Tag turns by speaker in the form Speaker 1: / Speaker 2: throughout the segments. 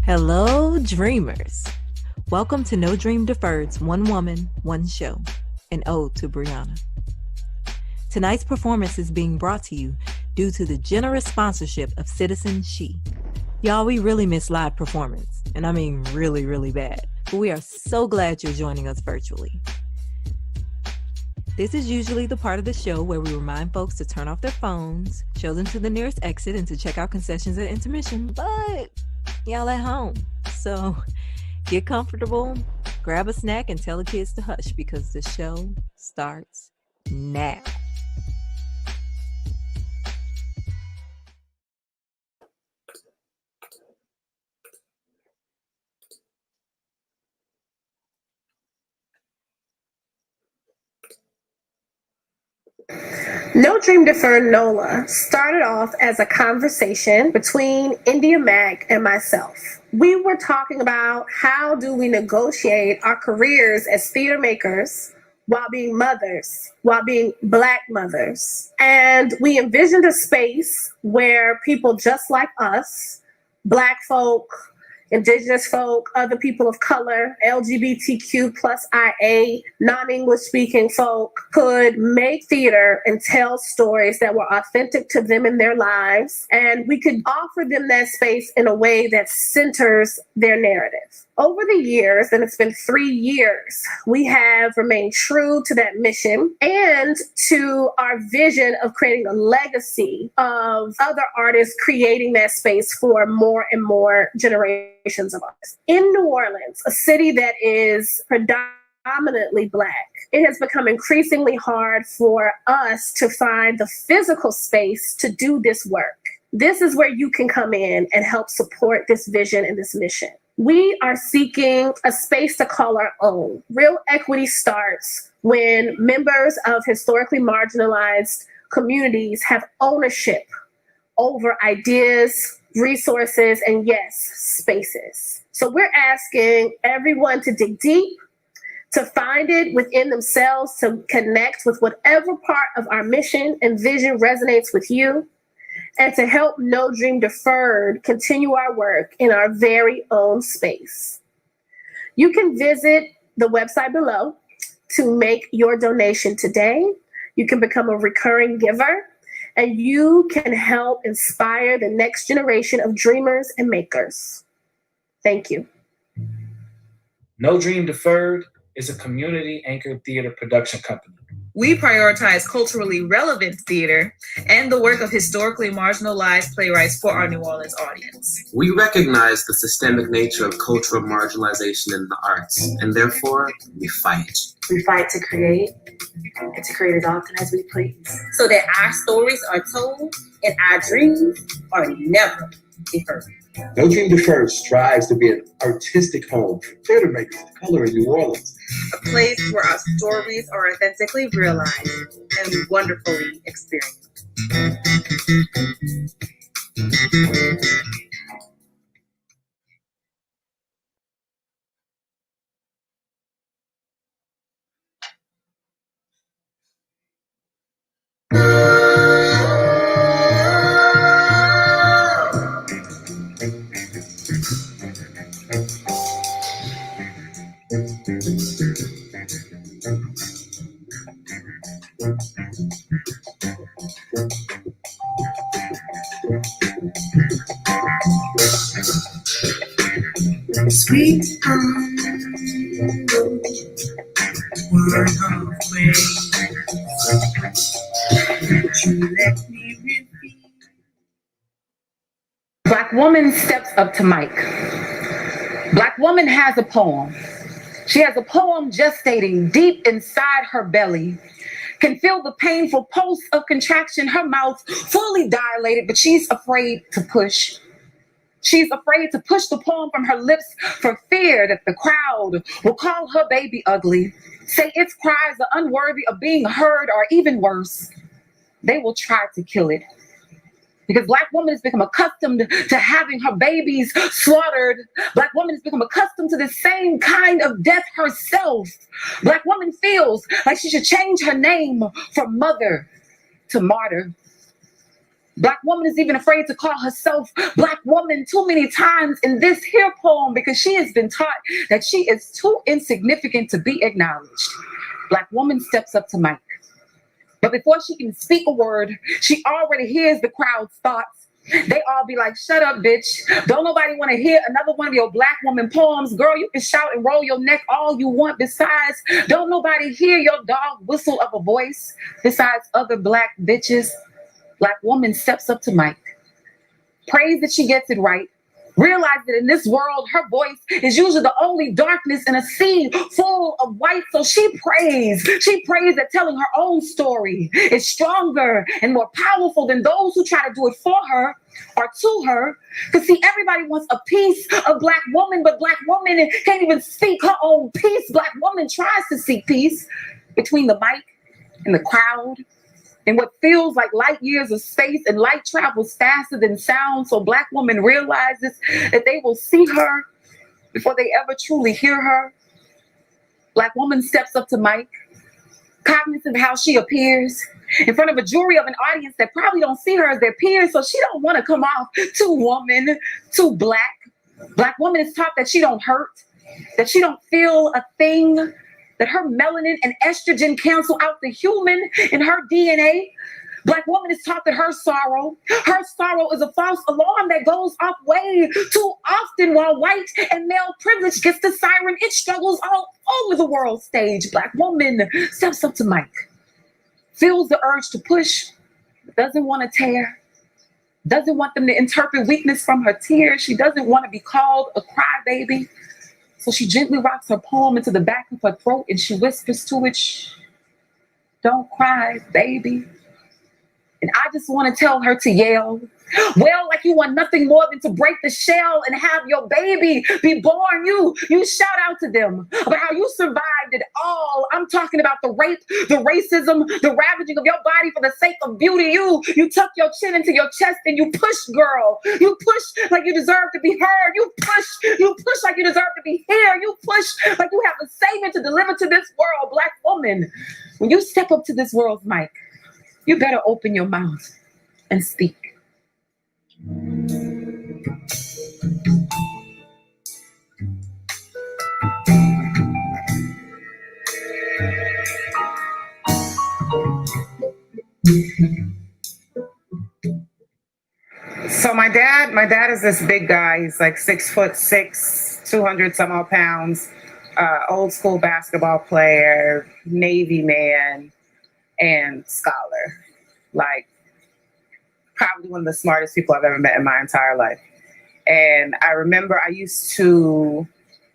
Speaker 1: Hello, dreamers. Welcome to No Dream Deferred's One Woman, One Show, an ode to Breonna. Tonight's performance is being brought to you due to the generous sponsorship of Citizen She. Y'all, we really miss live performance, and I mean really, really bad, but we are so glad you're joining us virtually. This is usually the part of the show where we remind folks to turn off their phones, show them to the nearest exit, and to check out concessions at intermission, but y'all at home. So get comfortable, grab a snack, and tell the kids to hush because the show starts now.
Speaker 2: No Dream Deferred NOLA started off as a conversation between India Mack and myself. We were talking about how do we negotiate our careers as theater makers while being mothers, while being Black mothers. And we envisioned a space where people just like us, Black folk, Indigenous folk, other people of color, LGBTQ plus IA, non-English speaking folk could make theater and tell stories that were authentic to them in their lives. And we could offer them that space in a way that centers their narrative. Over the years, and it's been 3 years, we have remained true to that mission and to our vision of creating a legacy of other artists creating that space for more and more generations of us. In New Orleans, a city that is predominantly Black, it has become increasingly hard for us to find the physical space to do this work. This is where you can come in and help support this vision and this mission. We are seeking a space to call our own. Real equity starts when members of historically marginalized communities have ownership over ideas, resources, and yes, spaces. So we're asking everyone to dig deep, to find it within themselves, to connect with whatever part of our mission and vision resonates with you, and to help No Dream Deferred continue our work in our very own space. You can visit the website below to make your donation today. You can become a recurring giver, and you can help inspire the next generation of dreamers and makers. Thank you.
Speaker 3: No Dream Deferred is a community-anchored theater production company.
Speaker 4: We prioritize culturally relevant theater and the work of historically marginalized playwrights for our New Orleans audience.
Speaker 5: We recognize the systemic nature of cultural marginalization in the arts, and therefore, we fight.
Speaker 6: We fight to create, and to create as often as we please.
Speaker 7: So that our stories are told and our dreams are never deferred.
Speaker 8: No Dream Deferred strives to be an artistic home for theater makers of color in New Orleans.
Speaker 4: A place where our stories are authentically realized and wonderfully experienced.
Speaker 9: Sweet we're halfway. Would you let me repeat?
Speaker 10: Black woman steps up to mic. Black woman has a poem. She has a poem gestating deep inside her belly, can feel the painful pulse of contraction, her mouth fully dilated, but she's afraid to push. She's afraid to push the poem from her lips for fear that the crowd will call her baby ugly, say its cries are unworthy of being heard, or even worse, they will try to kill it. Because Black woman has become accustomed to having her babies slaughtered. Black woman has become accustomed to the same kind of death herself. Black woman feels like she should change her name from mother to martyr. Black woman is even afraid to call herself Black woman too many times in this here poem because she has been taught that she is too insignificant to be acknowledged. Black woman steps up to Mike. But before she can speak a word, she already hears the crowd's thoughts. They all be like, shut up, bitch. Don't nobody want to hear another one of your Black woman poems. Girl, you can shout and roll your neck all you want. Besides, don't nobody hear your dog whistle of a voice besides other Black bitches. Black woman steps up to Mike, prays that she gets it right, realize that in this world, her voice is usually the only darkness in a sea full of white. So she prays that telling her own story is stronger and more powerful than those who try to do it for her or to her. Because see, everybody wants a piece of Black woman, but Black woman can't even speak her own peace. Black woman tries to seek peace between the mic and the crowd, in what feels like light years of space, and light travels faster than sound. So Black woman realizes that they will see her before they ever truly hear her. Black woman steps up to Mike, cognizant of how she appears in front of a jury of an audience that probably don't see her as their peers. So she don't want to come off too woman, too Black. Black woman is taught that she don't hurt, that she don't feel a thing, that her melanin and estrogen cancel out the human in her DNA. Black woman is taught that her sorrow is a false alarm that goes off way too often, while white and male privilege gets the siren. It struggles all over the world stage. Black woman steps up to Mike, feels the urge to push, doesn't want to tear, doesn't want them to interpret weakness from her tears. She doesn't want to be called a crybaby. So she gently rocks her poem into the back of her throat and she whispers to it, shh, don't cry, baby. And I just want to tell her to yell, well, like you want nothing more than to break the shell and have your baby be born. You shout out to them about how you survived it all. I'm talking about the rape, the racism, the ravaging of your body for the sake of beauty. You tuck your chin into your chest and you push, girl. You push like you deserve to be heard. You push like you deserve to be here. You push like you have a savior to deliver to this world. Black woman, when you step up to this world's mic, you better open your mouth and speak.
Speaker 11: So my dad is this big guy. He's like 6'6", 200 some odd pounds, old school basketball player, Navy man, and scholar. Like probably one of the smartest people I've ever met in my entire life. And I remember I used to,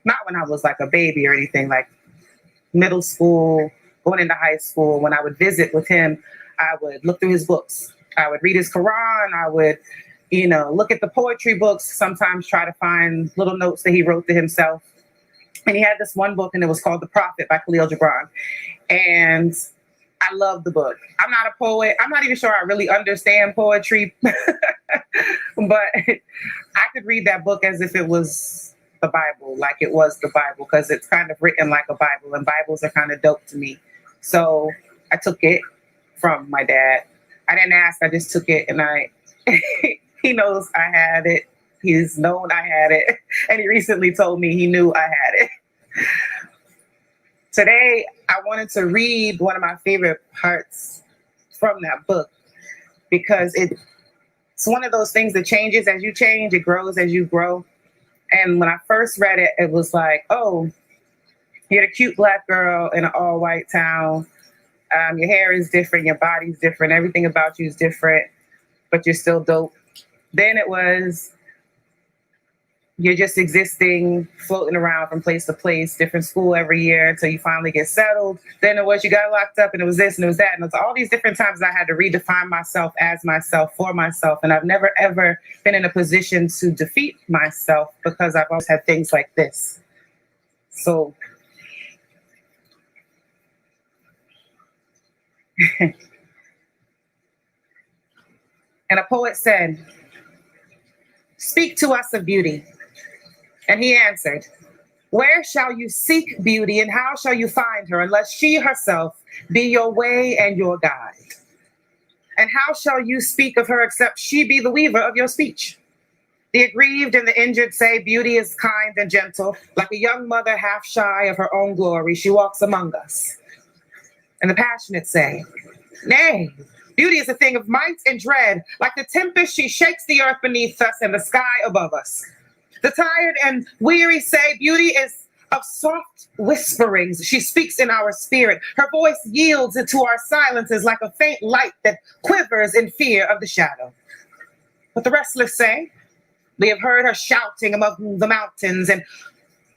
Speaker 11: not when I was like a baby or anything, like middle school, going into high school, when I would visit with him, I would look through his books. I would read his Quran. I would, look at the poetry books, sometimes try to find little notes that he wrote to himself. And he had this one book, and it was called The Prophet by Khalil Gibran. And I love the book. I'm not a poet. I'm not even sure I really understand poetry, but I could read that book as if it was the Bible, like it was the Bible, because it's kind of written like a Bible, and Bibles are kind of dope to me. So I took it from my dad. I didn't ask, I just took it, and he knows I had it. He's known I had it. And he recently told me he knew I had it. Today, I wanted to read one of my favorite parts from that book, because it's one of those things that changes as you change, it grows as you grow. And when I first read it, it was like, oh, you're the cute Black girl in an all-white town. Your hair is different, your body's different, everything about you is different, but you're still dope. Then it was, you're just existing, floating around from place to place, different school every year until you finally get settled. Then it was you got locked up, and it was this and it was that. And it was all these different times I had to redefine myself as myself for myself. And I've never, ever been in a position to defeat myself because I've always had things like this. So, and a poet said, "Speak to us of beauty." And he answered, "Where shall you seek beauty, and how shall you find her, unless she herself be your way and your guide? And how shall you speak of her except she be the weaver of your speech? The aggrieved and the injured say beauty is kind and gentle, like a young mother half shy of her own glory, she walks among us. And the passionate say, nay, beauty is a thing of might and dread, like the tempest she shakes the earth beneath us and the sky above us. The tired and weary say beauty is of soft whisperings. She speaks in our spirit. Her voice yields into our silences like a faint light that quivers in fear of the shadow. But the restless say, we have heard her shouting among the mountains, and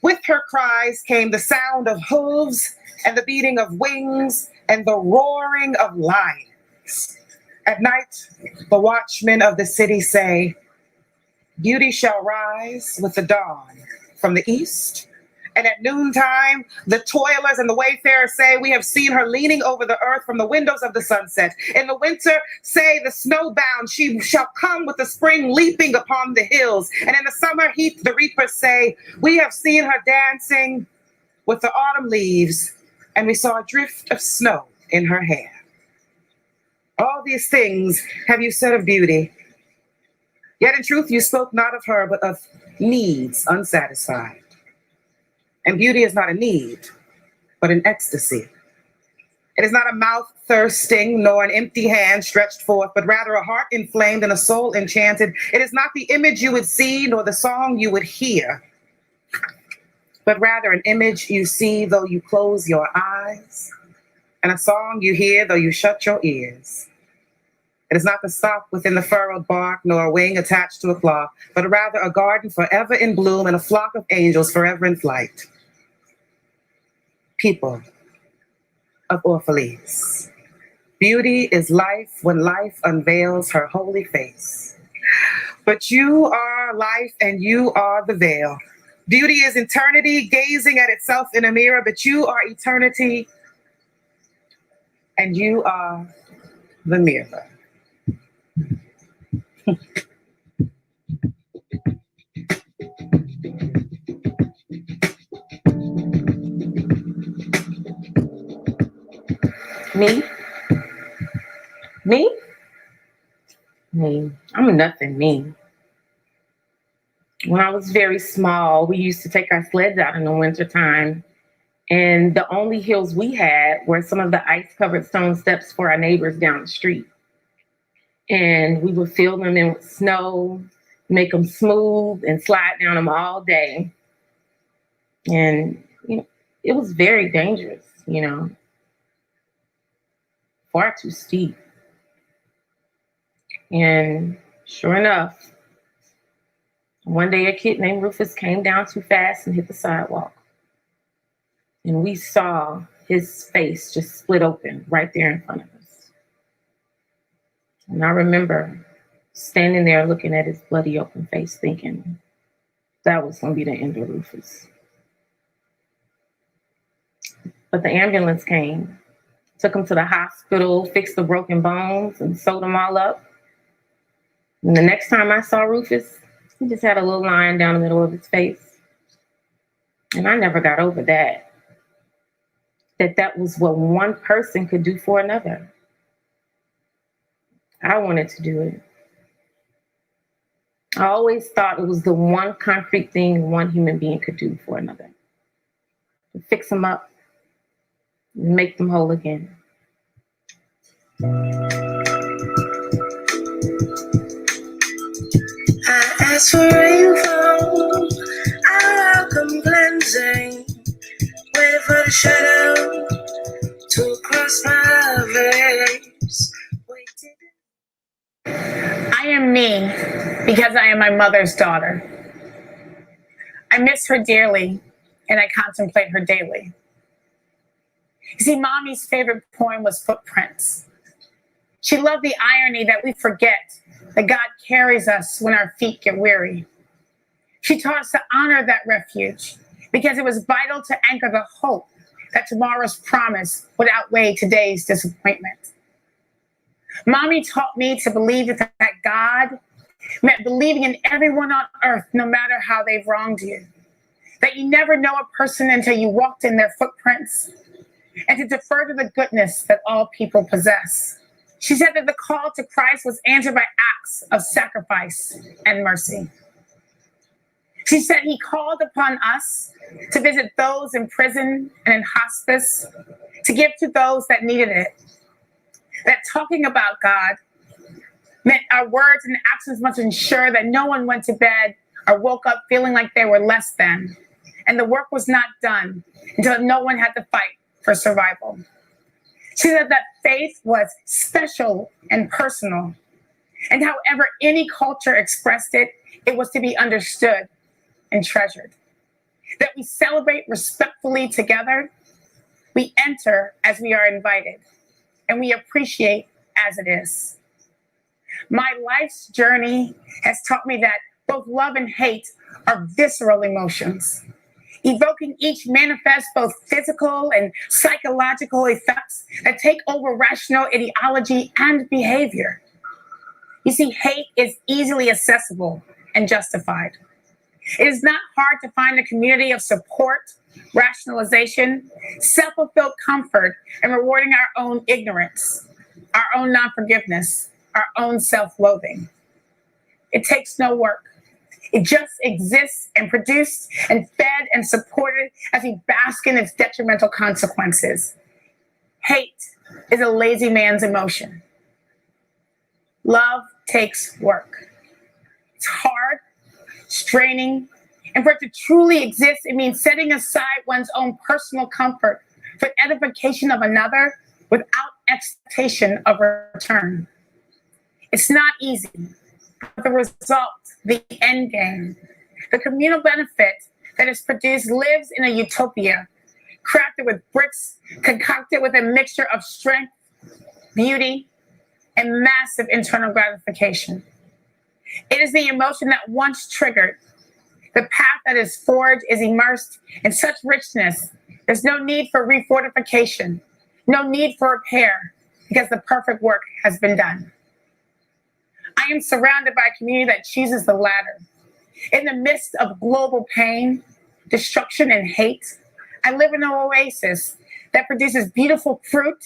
Speaker 11: with her cries came the sound of hooves and the beating of wings and the roaring of lions. At night, the watchmen of the city say, beauty shall rise with the dawn from the east. And at noontime, the toilers and the wayfarers say, we have seen her leaning over the earth from the windows of the sunset. In the winter, say the snowbound, she shall come with the spring leaping upon the hills. And in the summer heat, the reapers say, we have seen her dancing with the autumn leaves, and we saw a drift of snow in her hair. All these things have you said of beauty. Yet in truth, you spoke not of her, but of needs unsatisfied. And beauty is not a need, but an ecstasy. It is not a mouth thirsting, nor an empty hand stretched forth, but rather a heart inflamed and a soul enchanted. It is not the image you would see, nor the song you would hear, but rather an image you see though you close your eyes, and a song you hear though you shut your ears. It is not the stalk within the furrowed bark, nor a wing attached to a claw, but rather a garden forever in bloom and a flock of angels forever in flight. People of Orphalese. Beauty is life when life unveils her holy face. But you are life and you are the veil. Beauty is eternity gazing at itself in a mirror, but you are eternity and you are the mirror.
Speaker 10: Me? I'm nothing me. When I was very small, we used to take our sleds out in the wintertime, and the only hills we had were some of the ice-covered stone steps for our neighbors down the street. And we would fill them in with snow, make them smooth, and slide down them all day. And it was very dangerous, far too steep. And sure enough, one day a kid named Rufus came down too fast and hit the sidewalk. And we saw his face just split open right there in front of us. And I remember standing there looking at his bloody open face thinking that was going to be the end of Rufus. But the ambulance came, took him to the hospital, fixed the broken bones, and sewed them all up. And the next time I saw Rufus, he just had a little line down the middle of his face. And I never got over that. That was what one person could do for another. I wanted to do it. I always thought it was the one concrete thing one human being could do for another. To fix them up and make them whole again.
Speaker 9: I ask for rainfall, I welcome cleansing, wait for the shadow to cross my face.
Speaker 12: I am me because I am my mother's daughter.
Speaker 10: I miss her dearly, and I contemplate her daily. You see, Mommy's favorite poem was Footprints. She loved the irony that we forget that God carries us when our feet get weary. She taught us to honor that refuge because it was vital to anchor the hope that tomorrow's promise would outweigh today's disappointment. Mommy taught me to believe that God meant believing in everyone on earth, no matter how they've wronged you. That you never know a person until you walked in their footprints, and to defer to the goodness that all people possess. She said that the call to Christ was answered by acts of sacrifice and mercy. She said he called upon us to visit those in prison and in hospice, to give to those that needed it. That talking about God meant our words and actions must ensure that no one went to bed or woke up feeling like they were less than, and the work was not done until no one had to fight for survival. She said that faith was special and personal, and however any culture expressed it, it was to be understood and treasured. That we celebrate respectfully together, we enter as we are invited, and we appreciate as it is. My life's journey has taught me that both love and hate are visceral emotions. Evoking each manifest both physical and psychological effects that take over rational ideology and behavior. You see, hate is easily accessible and justified. It is not hard to find a community of support, rationalization, self-fulfilled comfort, and rewarding our own ignorance, our own non-forgiveness, our own self-loathing. It takes no work. It just exists and produced and fed and supported as we bask in its detrimental consequences. Hate is a lazy man's emotion. Love takes work. It's hard, straining, and for it to truly exist, it means setting aside one's own personal comfort for edification of another without expectation of return. It's not easy, but the result, the end game, the communal benefit that is produced lives in a utopia, crafted with bricks, concocted with a mixture of strength, beauty, and massive internal gratification. It is the emotion that once triggered, the path that is forged is immersed in such richness, there's no need for refortification, no need for repair, because the perfect work has been done. I am surrounded by a community that chooses the latter. In the midst of global pain, destruction, and hate, I live in an oasis that produces beautiful fruit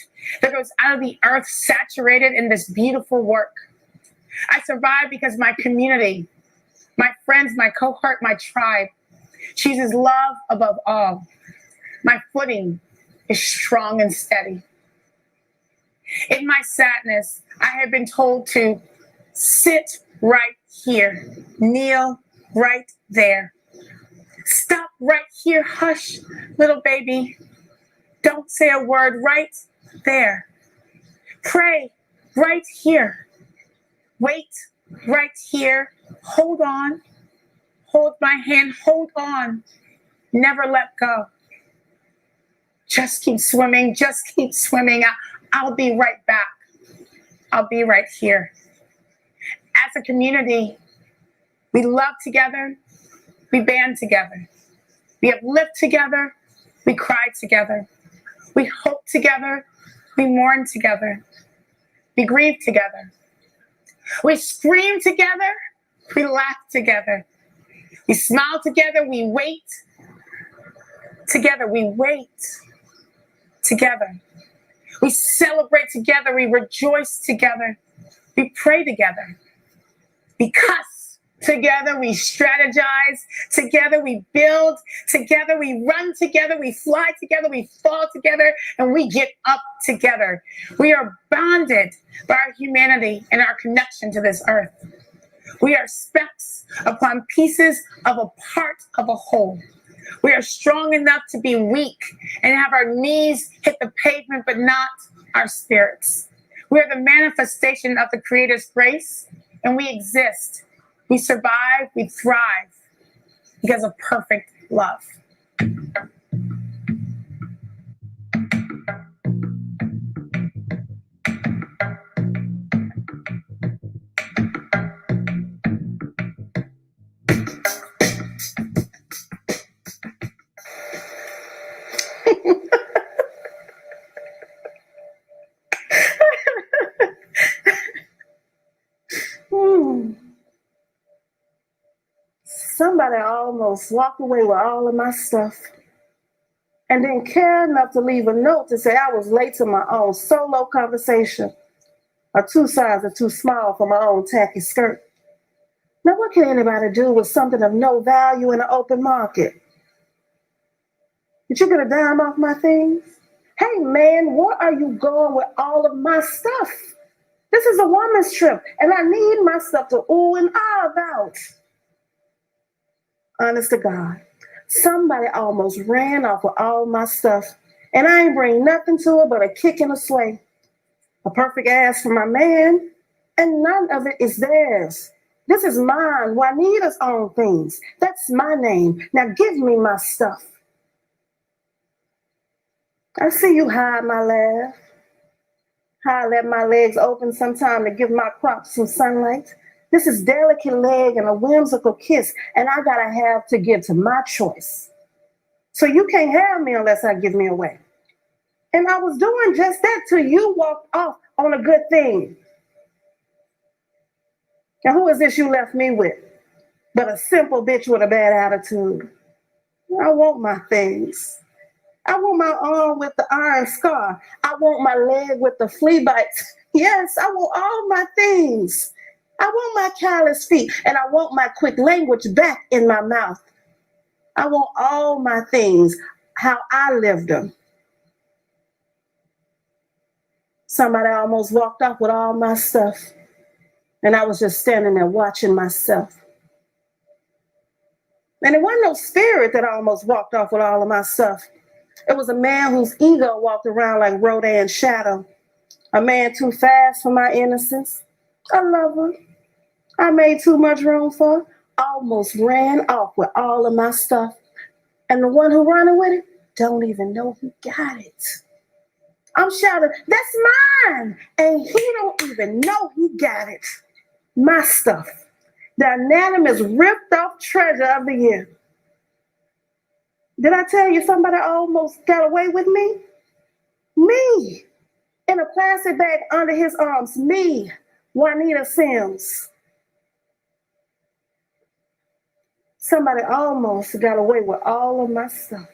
Speaker 10: that goes out of the earth saturated in this beautiful work. I survive because my community, my friends, my cohort, my tribe, chooses love above all. My footing is strong and steady. In my sadness, I have been told to sit right here, kneel right there. Stop right here, hush, little baby. Don't say a word right there. Pray right here. Wait right here. Hold on. Hold my hand. Hold on. Never let go. Just keep swimming. Just keep swimming. I'll be right back. I'll be right here. As a community, we love together. We band together. We uplift together. We cry together. We hope together. We mourn together. We grieve together. We scream together. We laugh together. We smile together. We wait together. We wait together. We celebrate together. We rejoice together. We pray together. We cuss together. We strategize together. We build together. We run together. We fly together. We fall together. And we get up together. We are bonded by our humanity and our connection to this earth. We are specks upon pieces of a part of a whole. We are strong enough to be weak and have our knees hit the pavement, but not our spirits. We are the manifestation of the Creator's grace, and we exist. We survive, we thrive,
Speaker 2: because of perfect love. Somebody almost walked away with all of my stuff and didn't care enough to leave a note to say I was late to my own solo conversation, or 2 sizes too small for my own tacky skirt. Now, what can anybody do with something of no value in an open market? Did you get a dime off my things? Hey, man, where are you going with all of my stuff? This is a woman's trip, and I need my stuff to ooh and ah about. Honest to God, somebody almost ran off with all my stuff, and I ain't bring nothing to it but a kick and a sway. A perfect ass for my man, and none of it is theirs. This is mine, Juanita's own things. That's my name. Now give me my stuff. I see you hide my laugh. How I let my legs open sometime to give my crops some sunlight. This is delicate leg and a whimsical kiss, and I gotta have to give to my choice. So you can't have me unless I give me away. And I was doing just that till you walked off on a good thing. Now who is this you left me with? But a simple bitch with a bad attitude. I want my things. I want my arm with the iron scar. I want my leg with the flea bites. Yes, I want all my things. I want my callous feet, and I want my quick language back in my mouth. I want all my things, how I lived them. Somebody almost walked off with all my stuff, and I was just standing there watching myself. And it wasn't no spirit that almost walked off with all of my stuff. It was a man whose ego walked around like Rodin's shadow. A man too fast for my innocence. A lover I made too much room for, almost ran off with all of my stuff. And the one who running with it don't even know he got it. I'm shouting, that's mine! And he don't even know he got it. My stuff. The anonymous ripped off treasure of the year. Did I tell you somebody almost got away with me? Me. In a plastic bag under his arms. Me, Juanita Sims. Somebody almost got away with all of my stuff.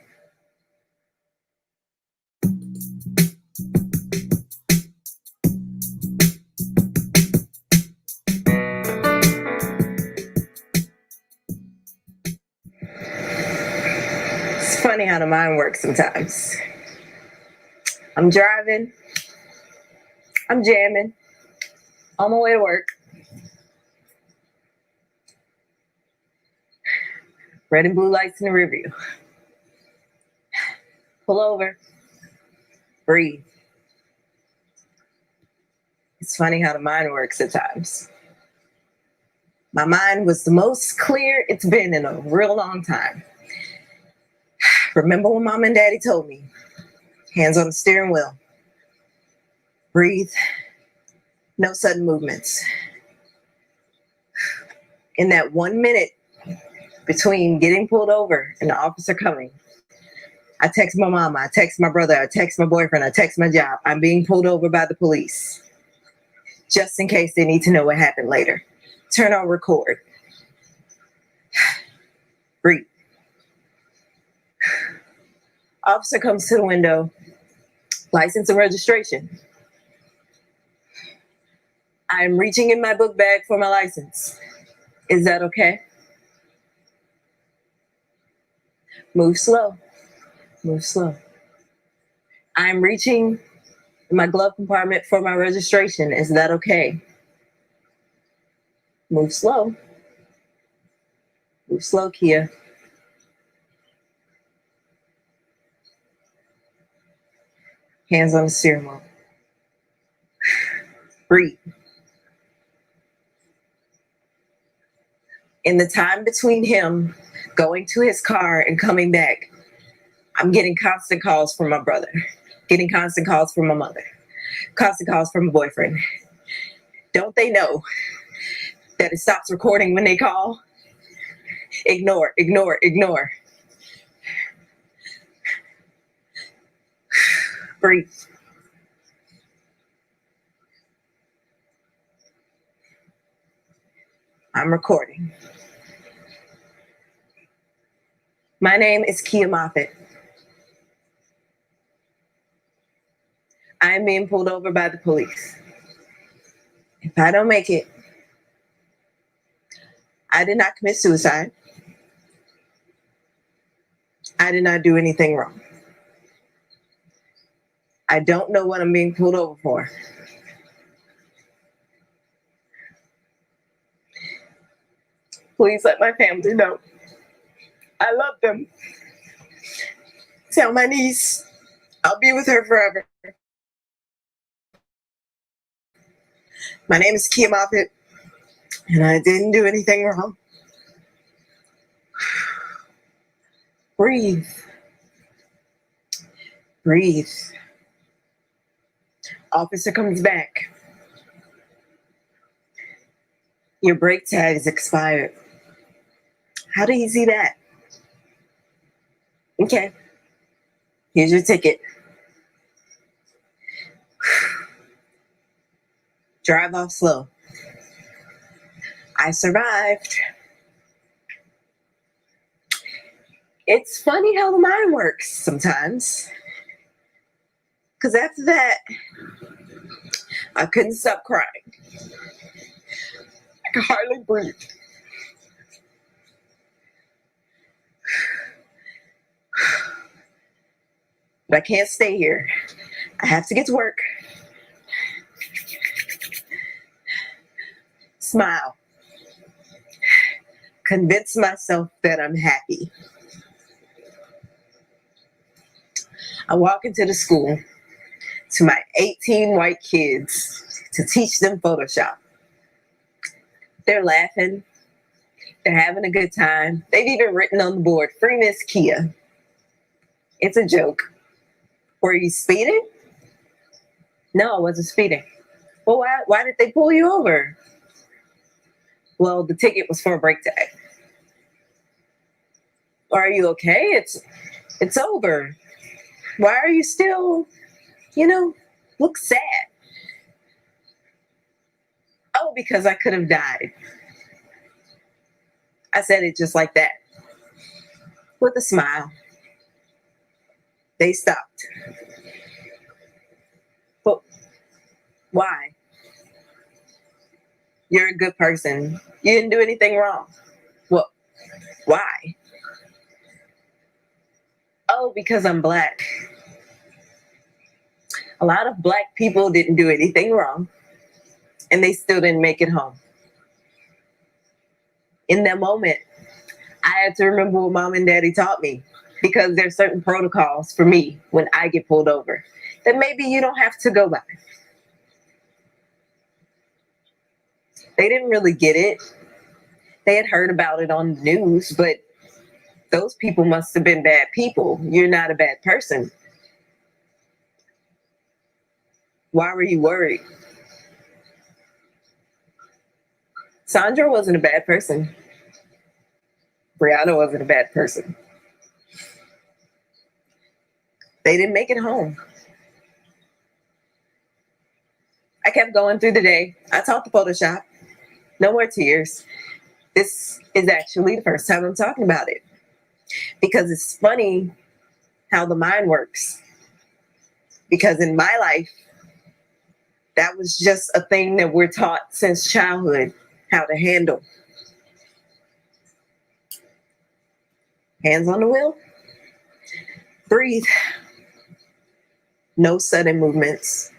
Speaker 1: It's funny how the mind works sometimes. I'm driving, I'm jamming, on my way to work. Red and blue lights in the rear view. Pull over, breathe. It's funny how the mind works at times. My mind was the most clear it's been in a real long time. Remember when Mom and Daddy told me, hands on the steering wheel, breathe, no sudden movements. In that 1 minute between getting pulled over and the officer coming, I text my mama, I text my brother, I text my boyfriend, I text my job. I'm being pulled over by the police, just in case they need to know what happened later. Turn on record. Breathe. Officer comes to the window, license and registration. I'm reaching in my book bag for my license. Is that okay? Move slow. Move slow. I'm reaching in my glove compartment for my registration. Is that okay? Move slow. Move slow, Kia. Hands on the steering wheel. Breathe. In the time between him
Speaker 12: going to his car and coming back, I'm getting constant calls from my brother, getting constant calls from my mother, constant calls from my boyfriend. Don't they know that it stops recording when they call? Ignore, ignore, ignore. Breathe. I'm recording. My name is Kia Moffett. I am being pulled over by the police. If I don't make it, I did not commit suicide. I did not do anything wrong. I don't know what I'm being pulled over for. Please let my family know. I love them. Tell my niece I'll be with her forever. My name is Kia Moffett, and I didn't do anything wrong. Breathe. Breathe. Officer comes back. Your brake tag is expired. How do you see that? Okay. Here's your ticket. Drive off slow. I survived. It's funny how the mind works sometimes. Because after that, I couldn't stop crying. I could hardly breathe. But I can't stay here. I have to get to work. Smile. Convince myself that I'm happy. I walk into the school to my 18 white kids to teach them Photoshop. They're laughing. They're having a good time. They've even written on the board, "Free Miss Kia." It's a joke. Were you speeding? No, I wasn't speeding. Well, why did they pull you over? Well, the ticket was for a brake tag. Are you okay? It's over. Why are you still, look sad? Oh, because I could have died. I said it just like that, with a smile. They stopped. But why? You're a good person. You didn't do anything wrong. Well, why? Oh, because I'm Black. A lot of Black people didn't do anything wrong, and they still didn't make it home. In that moment, I had to remember what Mom and Daddy taught me, because there's certain protocols for me when I get pulled over that maybe you don't have to go by. They didn't really get it. They had heard about it on the news, but those people must have been bad people. You're not a bad person. Why were you worried? Sandra wasn't a bad person. Breonna wasn't a bad person. They didn't make it home. I kept going through the day. I taught the Photoshop. No more tears. This is actually the first time I'm talking about it, because it's funny how the mind works. Because in my life, that was just a thing that we're taught since childhood, how to handle. Hands on the wheel. Breathe. No sudden movements.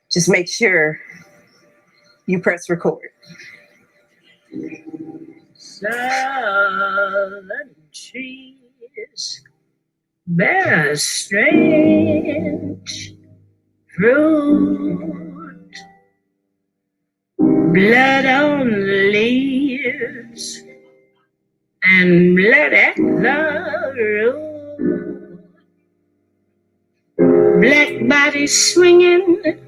Speaker 12: Just make sure you press record.
Speaker 13: Silent trees bear strange fruit, blood on the leaves and let that love roll. Black body swinging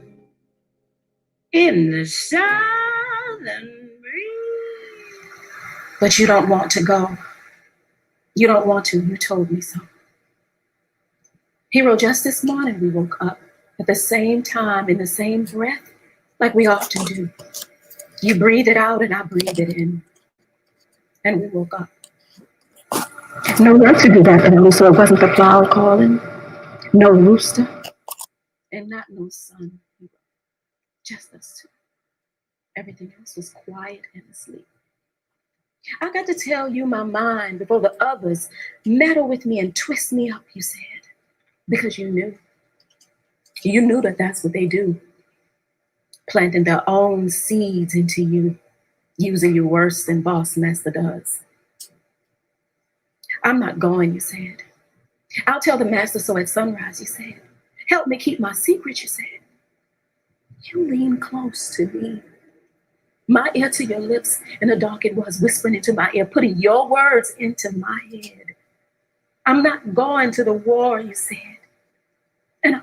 Speaker 13: in the southern breeze.
Speaker 10: But you don't want to go. You don't want to. You told me so. Hero, just this morning we woke up at the same time, in the same breath, like we often do. You breathe it out and I breathe it in. And we woke up. No work to do that early, so it wasn't the plow calling. No rooster. And not no sun. Just us two. Everything else was quiet and asleep. I got to tell you my mind before the others meddle with me and twist me up, you said. Because you knew. You knew that that's what they do. Planting their own seeds into you, using you worse than Boss Master does. I'm not going, you said. I'll tell the master so at sunrise, you said. Help me keep my secret, you said. You lean close to me. My ear to your lips, in the dark it was, whispering into my ear, putting your words into my head. I'm not going to the war, you said. And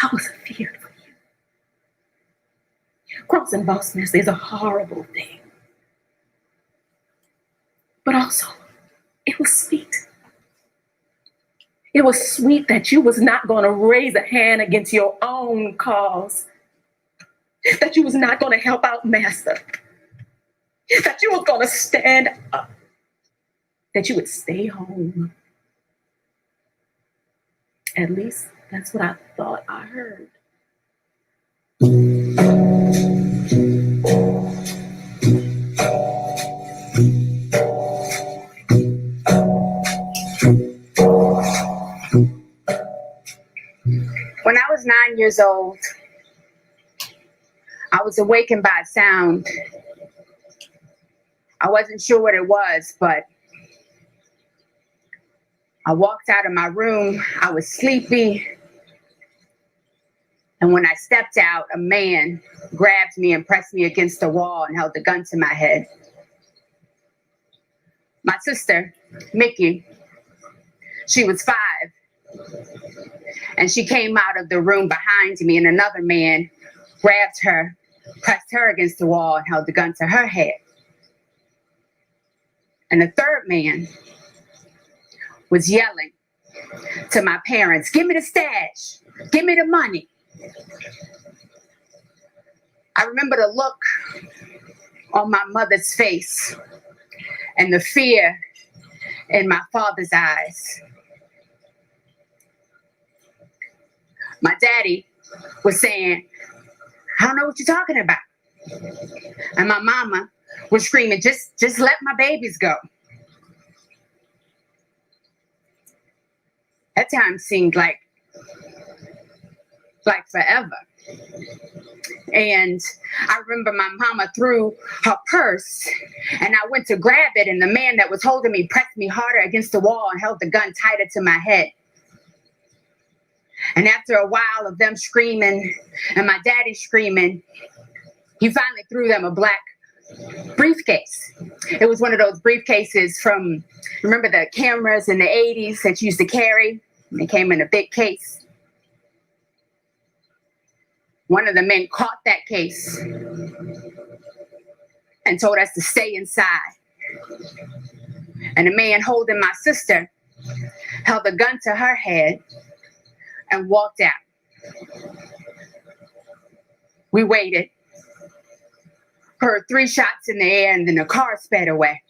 Speaker 10: I was feared for you. Crossing Boss Master is a horrible thing. But also, it was sweet. It was sweet that you was not going to raise a hand against your own cause. That you was not going to help out Master. That you was going to stand up. That you would stay home. At least that's what I thought I heard.
Speaker 11: When I was 9 years old, I was awakened by a sound. I wasn't sure what it was, but I walked out of my room. I was sleepy. And when I stepped out, a man grabbed me and pressed me against the wall and held the gun to my head. My sister, Mickey, she was 5. And she came out of the room behind me, and another man grabbed her, pressed her against the wall, and held the gun to her head. And the third man was yelling to my parents, "Give me the stash, give me the money." I remember the look on my mother's face and the fear in my father's eyes. My daddy was saying, "I don't know what you're talking about." And my mama was screaming, just let my babies go. That time seemed like forever. And I remember my mama threw her purse and I went to grab it, and the man that was holding me pressed me harder against the wall and held the gun tighter to my head. And after a while of them screaming and my daddy screaming, he finally threw them a black briefcase. It was one of those briefcases from, remember the cameras in the 80s that you used to carry? They came in a big case. One of the men caught that case and told us to stay inside. And the man holding my sister held a gun to her head and walked out. We waited, heard 3 shots in the air, and then the car sped away.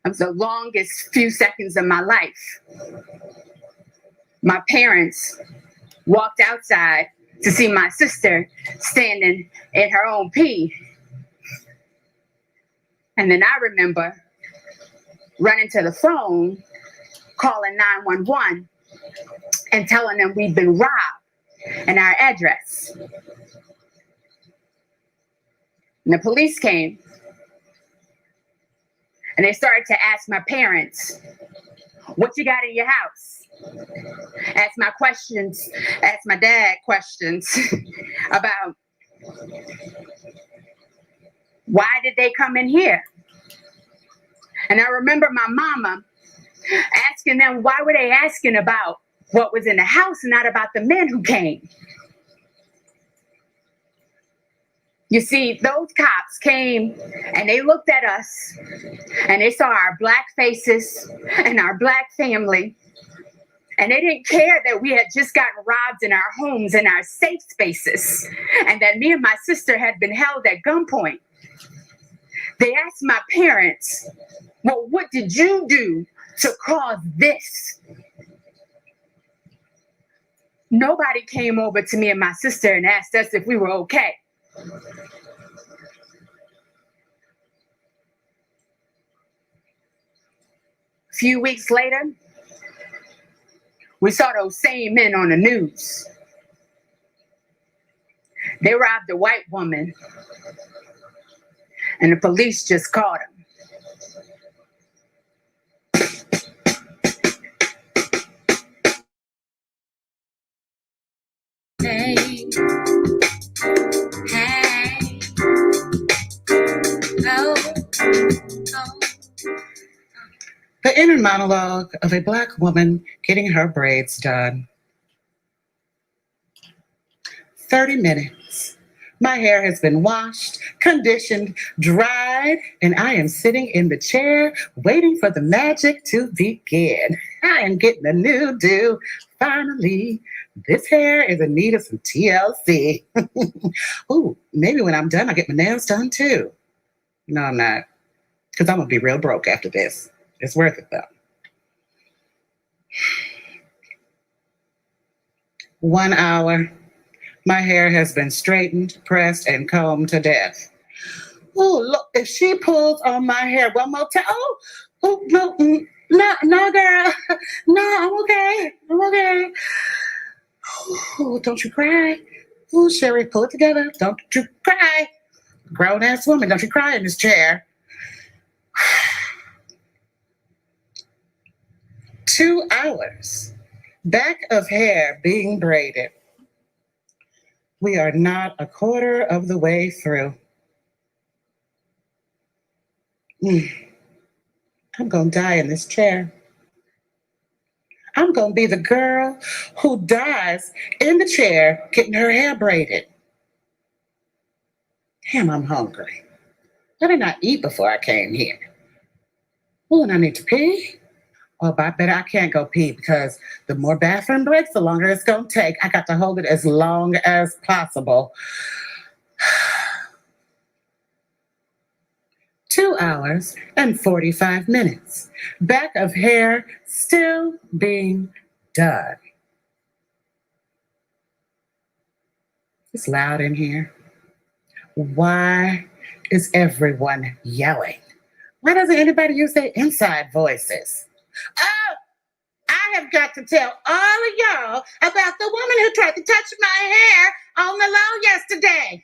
Speaker 11: It was the longest few seconds of my life. My parents walked outside to see my sister standing in her own pee. And then I remember running to the phone, calling 911 and telling them we'd been robbed and our address. And the police came and they started to ask my parents, "What you got in your house?" Ask my dad questions about
Speaker 10: Why did they come in here? And I remember my mama asking them, why were they asking about what was in the house and not about the men who came? You see, those cops came and they looked at us and they saw our black faces and our black family. And they didn't care that we had just gotten robbed in our homes and our safe spaces, and that me and my sister had been held at gunpoint. They asked my parents, well, what did you do to cause this? Nobody came over to me and my sister and asked us if we were okay. A few weeks later, we saw those same men on the news. They robbed a white woman, and the police just caught him.
Speaker 13: Hey, hey, oh, oh.
Speaker 11: The inner monologue of a Black woman getting her braids done. 30 minutes. My hair has been washed, conditioned, dried, and I am sitting in the chair waiting for the magic to begin. I am getting a new do. Finally, this hair is in need of some TLC. Ooh, maybe when I'm done, I'll get my nails done too. No, I'm not, because I'm going to be real broke after this. It's worth it, though. 1 hour. My hair has been straightened, pressed, and combed to death. Oh, look, if she pulls on my hair one more time. Oh, no, no, girl. No, I'm okay. I'm okay. Oh, don't you cry. Oh, Sherry, pull it together. Don't you cry. Grown-ass woman, don't you cry in this chair. 2 hours. Back of hair being braided. We are not a quarter of the way through. I'm going to die in this chair. I'm going to be the girl who dies in the chair getting her hair braided. Damn, I'm hungry. I did not eat before I came here. Oh, and I need to pee. Oh, but I bet I can't go pee because the more bathroom breaks, the longer it's going to take. I got to hold it as long as possible. 2 hours and 45 minutes. Back of hair still being done. It's loud in here. Why is everyone yelling? Why doesn't anybody use their inside voices? Oh, I have got to tell all of y'all about the woman who tried to touch my hair on the low yesterday.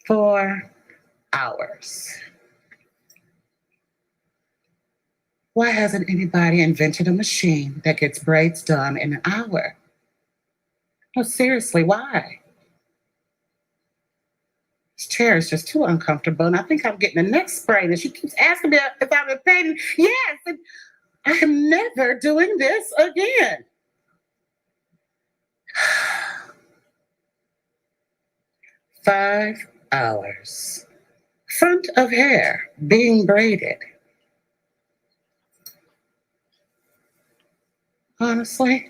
Speaker 11: 4 hours. Why hasn't anybody invented a machine that gets braids done in an hour? No, seriously, why? This chair is just too uncomfortable, and I think I'm getting the neck sprain. And she keeps asking me if I'm in pain. Yes, and I am never doing this again. 5 hours. Front of hair being braided. Honestly,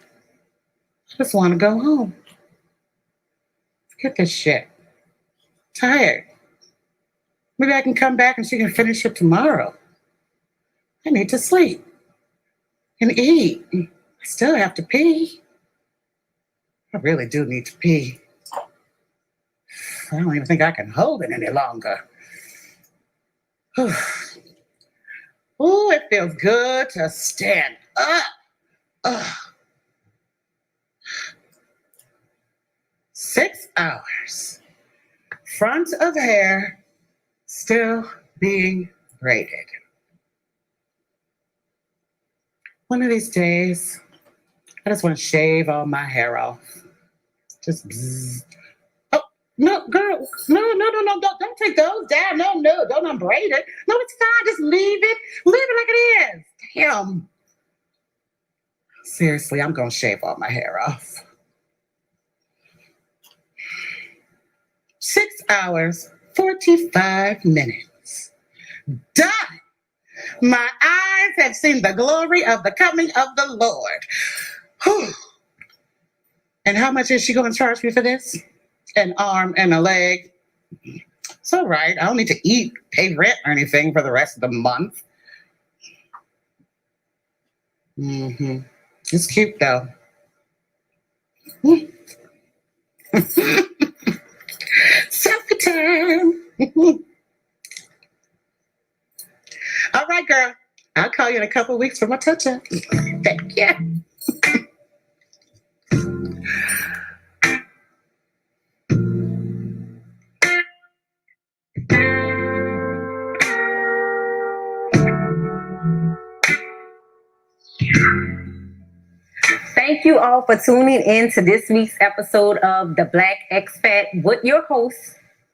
Speaker 11: I just want to go home. Forget this shit. Tired. Maybe I can come back and she can finish it tomorrow. I need to sleep and eat. I still have to pee. I really do need to pee. I don't even think I can hold it any longer. Oh, it feels good to stand up. 6 hours. Front of hair still being braided. One of these days, I just want to shave all my hair off. Just bzzz. Oh, no, girl. No. Don't take those down. No. Don't unbraid it. No, it's fine. Just leave it. Leave it like it is. Damn. Seriously, I'm going to shave all my hair off. 6 hours, 45 minutes. Done. My eyes have seen the glory of the coming of the Lord. Whew. And how much is she going to charge me for this? An arm and a leg. It's all right. I don't need to eat, pay rent or anything for the rest of the month. Mm-hmm. It's cute though. Selfie time. All right, girl. I'll call you in a couple of weeks for my touch-up. Thank you.
Speaker 14: Thank you all for tuning in to this week's episode of The Black Expat with your host,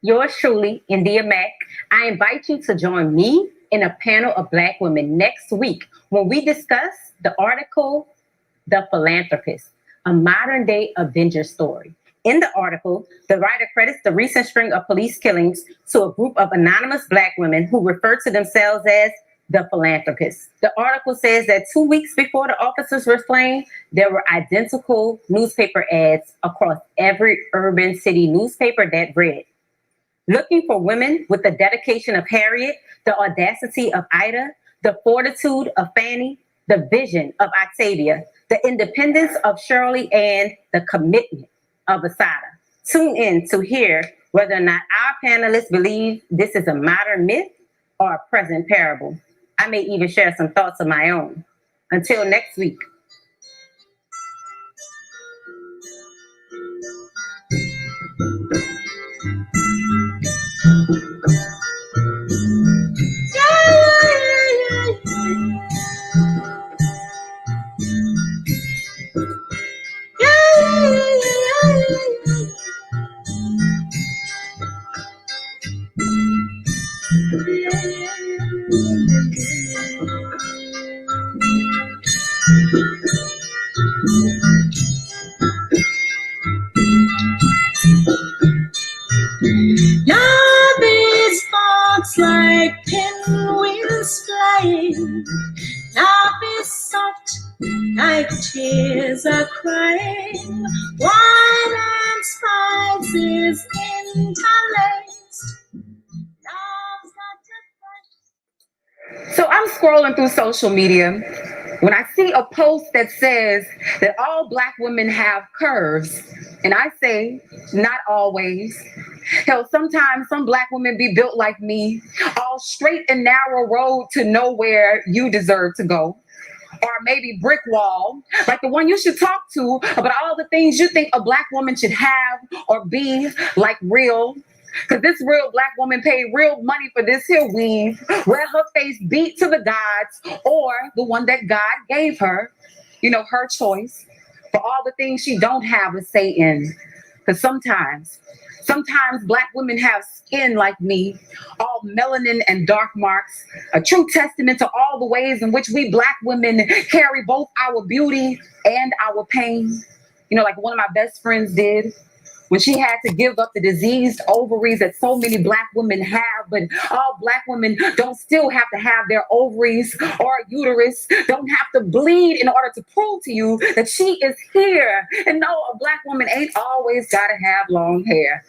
Speaker 14: yours truly, India Mack. I invite you to join me in a panel of Black women next week when we discuss the article, The Philanthropist, a modern-day Avenger story. In the article, the writer credits the recent string of police killings to a group of anonymous Black women who refer to themselves as the Philanthropists. The article says that 2 weeks before the officers were slain, there were identical newspaper ads across every urban city newspaper that read, "Looking for women with the dedication of Harriet, the audacity of Ida, the fortitude of Fanny, the vision of Octavia, the independence of Shirley, and the commitment of Asada." Tune in to hear whether or not our panelists believe this is a modern myth or a present parable. I may even share some thoughts of my own. Until next week.
Speaker 9: Love is sparks like pinwheels flying. Love is soft like tears are crying. Wine and spices interlaced. Love's got to
Speaker 10: So I'm scrolling through social media when I see a post that says that all Black women have curves, and I say, not always. Hell, sometimes some Black women be built like me, all straight and narrow road to nowhere you deserve to go. Or maybe brick wall, like the one you should talk to about all the things you think a Black woman should have or be, like real. Because this real Black woman paid real money for this here weave, wear her face beat to the gods, or the one that God gave her, you know, her choice, for all the things she don't have a say in. Because sometimes Black women have skin like me, all melanin and dark marks, a true testament to all the ways in which we Black women carry both our beauty and our pain. You know, like one of my best friends did when she had to give up the diseased ovaries that so many Black women have, but all Black women don't still have to have their ovaries or uterus, don't have to bleed in order to prove to you that she is here. And no, a Black woman ain't always gotta have long hair.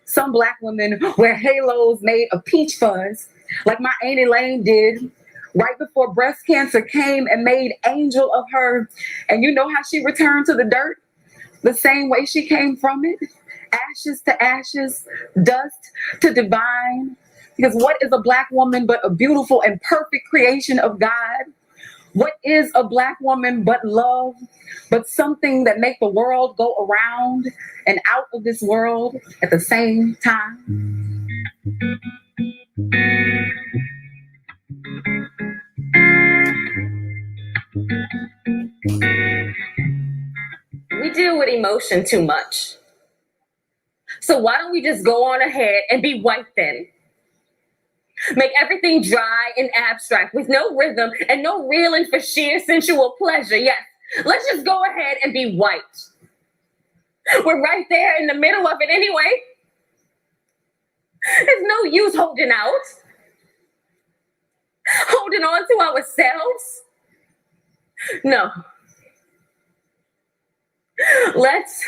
Speaker 10: Some Black women wear halos made of peach fuzz, like my Auntie Lane did, right before breast cancer came and made angel of her. And you know how she returned to the dirt? The same way she came from it. Ashes to ashes, dust to divine. Because what is a Black woman but a beautiful and perfect creation of God? What is a Black woman but love, but something that make the world go around and out of this world at the same time?
Speaker 14: We deal with emotion too much. So why don't we just go on ahead and be white then? Make everything dry and abstract with no rhythm and no reeling for sheer sensual pleasure. Yes, let's just go ahead and be white. We're right there in the middle of it anyway. There's no use holding out, holding on to ourselves. No. Let's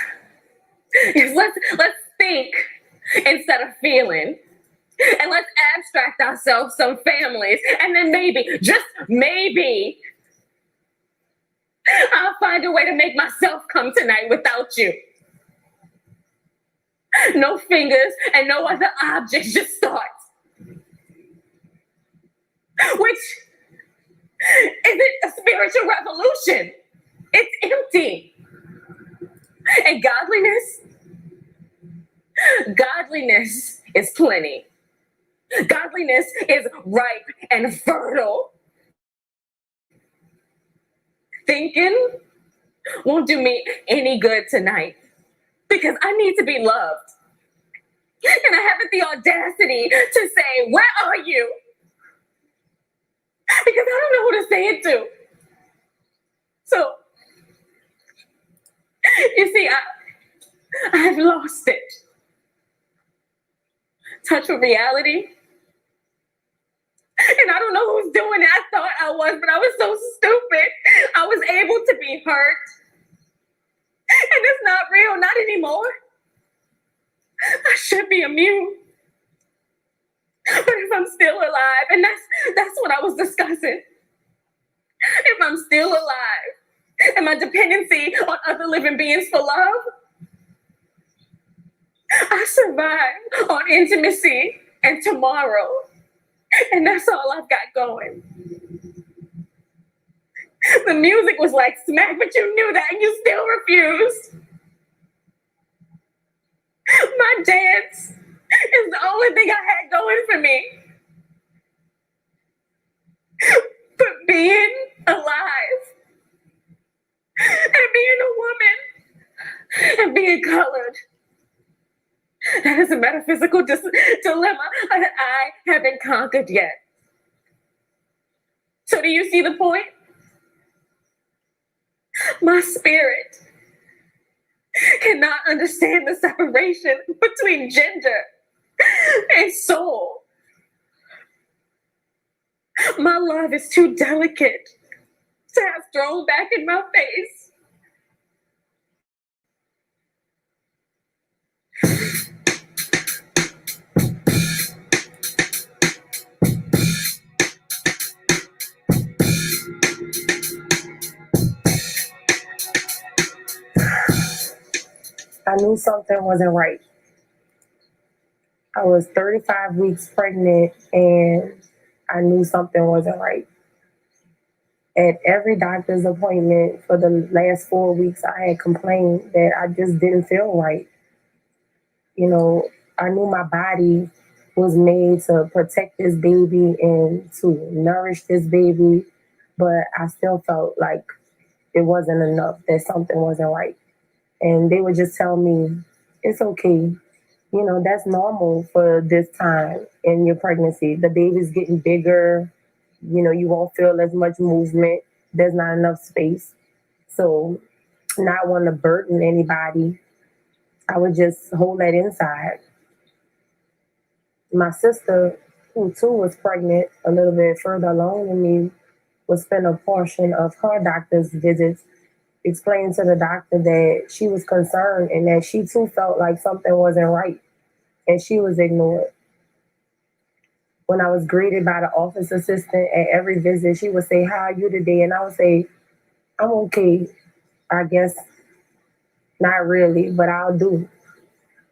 Speaker 14: think instead of feeling. And let's abstract ourselves some families. And then maybe, just maybe, I'll find a way to make myself come tonight without you. No fingers and no other objects, just thoughts. Which isn't a spiritual revolution. It's empty. And godliness is plenty. Godliness is ripe and fertile. Thinking won't do me any good tonight because I need to be loved. And I haven't the audacity to say, where are you? Because I don't know who to say it to. So, you see, I've lost it. Touch with reality. And I don't know who's doing it. I thought I was, but I was so stupid. I was able to be hurt. And it's not real, not anymore. I should be immune. But if I'm still alive, and that's what I was discussing. If I'm still alive, and my dependency on other living beings for love, I survive on intimacy and tomorrow. And that's all I've got going. The music was like smack, but you knew that and you still refused. My dance is the only thing I had going for me. But being alive and being a woman and being colored, that is a metaphysical dilemma that I haven't conquered yet. So do you see the point? My spirit cannot understand the separation between gender and soul. My love is too delicate to have thrown back in my face.
Speaker 2: I knew something wasn't right. I was 35 weeks pregnant and I knew something wasn't right. At every doctor's appointment for the last 4 weeks, I had complained that I just didn't feel right. You know, I knew my body was made to protect this baby and to nourish this baby, but I still felt like it wasn't enough, that something wasn't right. And they would just tell me, it's okay. You know, that's normal for this time in your pregnancy. The baby's getting bigger. You know, you won't feel as much movement. There's not enough space. So not want to burden anybody, I would just hold that inside. My sister, who too was pregnant a little bit further along than me, would spend a portion of her doctor's visits explaining to the doctor that she was concerned and that she too felt like something wasn't right, and she was ignored. When I was greeted by the office assistant at every visit, she would say, "How are you today?" And I would say, "I'm okay. I guess not really, but I'll do."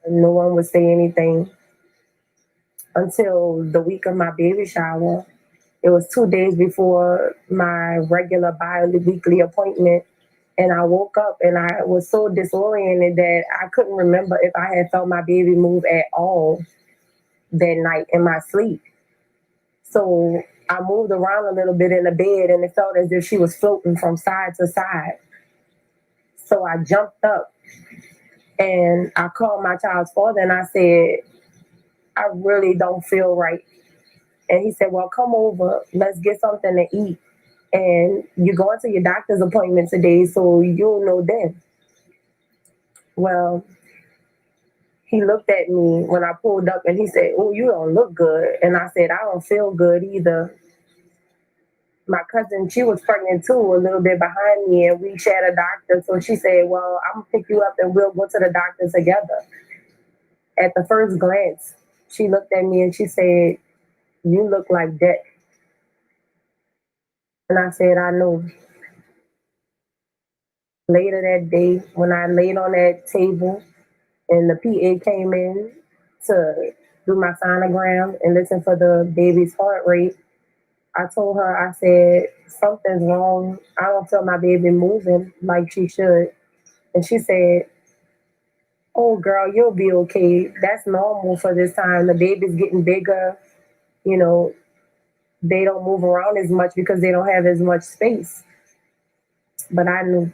Speaker 2: And no one would say anything until the week of my baby shower. It was 2 days before my regular bi-weekly appointment. And I woke up and I was so disoriented that I couldn't remember if I had felt my baby move at all that night in my sleep. So I moved around a little bit in the bed and it felt as if she was floating from side to side. So I jumped up And I called my child's father and I said, I really don't feel right. And he said, well, come over. Let's get something to eat. And you're going to your doctor's appointment today, so you'll know then. Well, he looked at me when I pulled up and he said, oh, you don't look good. And I said, I don't feel good either. My cousin, she was pregnant too, a little bit behind me, and we shared a doctor. So she said, well, I'm going to pick you up and we'll go to the doctor together. At the first glance, she looked at me and she said, you look like death. And I said, I know. Later that day, when I laid on that table and the PA came in to do my sonogram and listen for the baby's heart rate, I told her, I said, something's wrong. I don't feel my baby moving like she should. And she said, oh, girl, you'll be okay. That's normal for this time. The baby's getting bigger. You know, they don't move around as much because they don't have as much space. But I knew.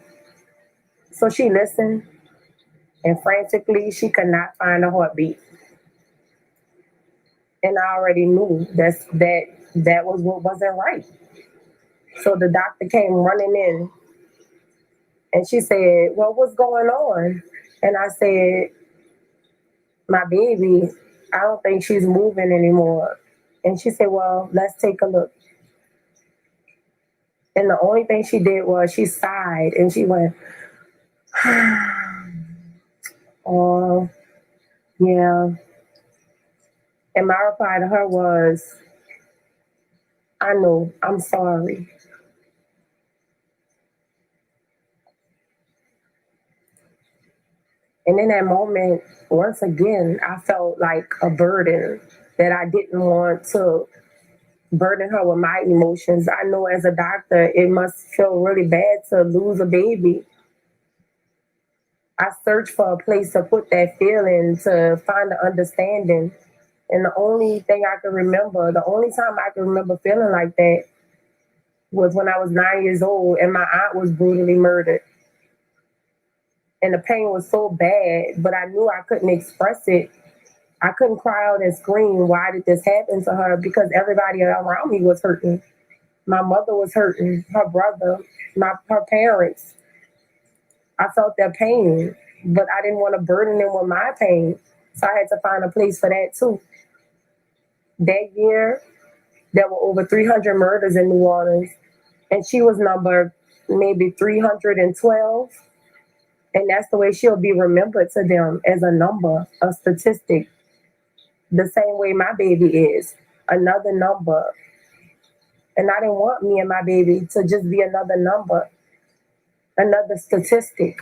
Speaker 2: So she listened, and frantically, she could not find a heartbeat. And I already knew that was what wasn't right. So the doctor came running in, and she said, well, what's going on? And I said, my baby, I don't think she's moving anymore. And she said, well, let's take a look. And the only thing she did was she sighed and she went, oh, yeah. And my reply to her was, I know, I'm sorry. And in that moment, once again, I felt like a burden that I didn't want to burden her with my emotions. I know as a doctor, it must feel really bad to lose a baby. I searched for a place to put that feeling, to find the understanding. And the only thing I can remember, the only time I can remember feeling like that was when I was 9 years old and my aunt was brutally murdered. And the pain was so bad, but I knew I couldn't express it. I couldn't cry out and scream, why did this happen to her? Because everybody around me was hurting. My mother was hurting, her brother, her parents. I felt their pain, but I didn't want to burden them with my pain. So I had to find a place for that too. That year, there were over 300 murders in New Orleans, and she was number maybe 312. And that's the way she'll be remembered to them, as a number, a statistic. The same way my baby is, another number. And I didn't want me and my baby to just be another number, another statistic.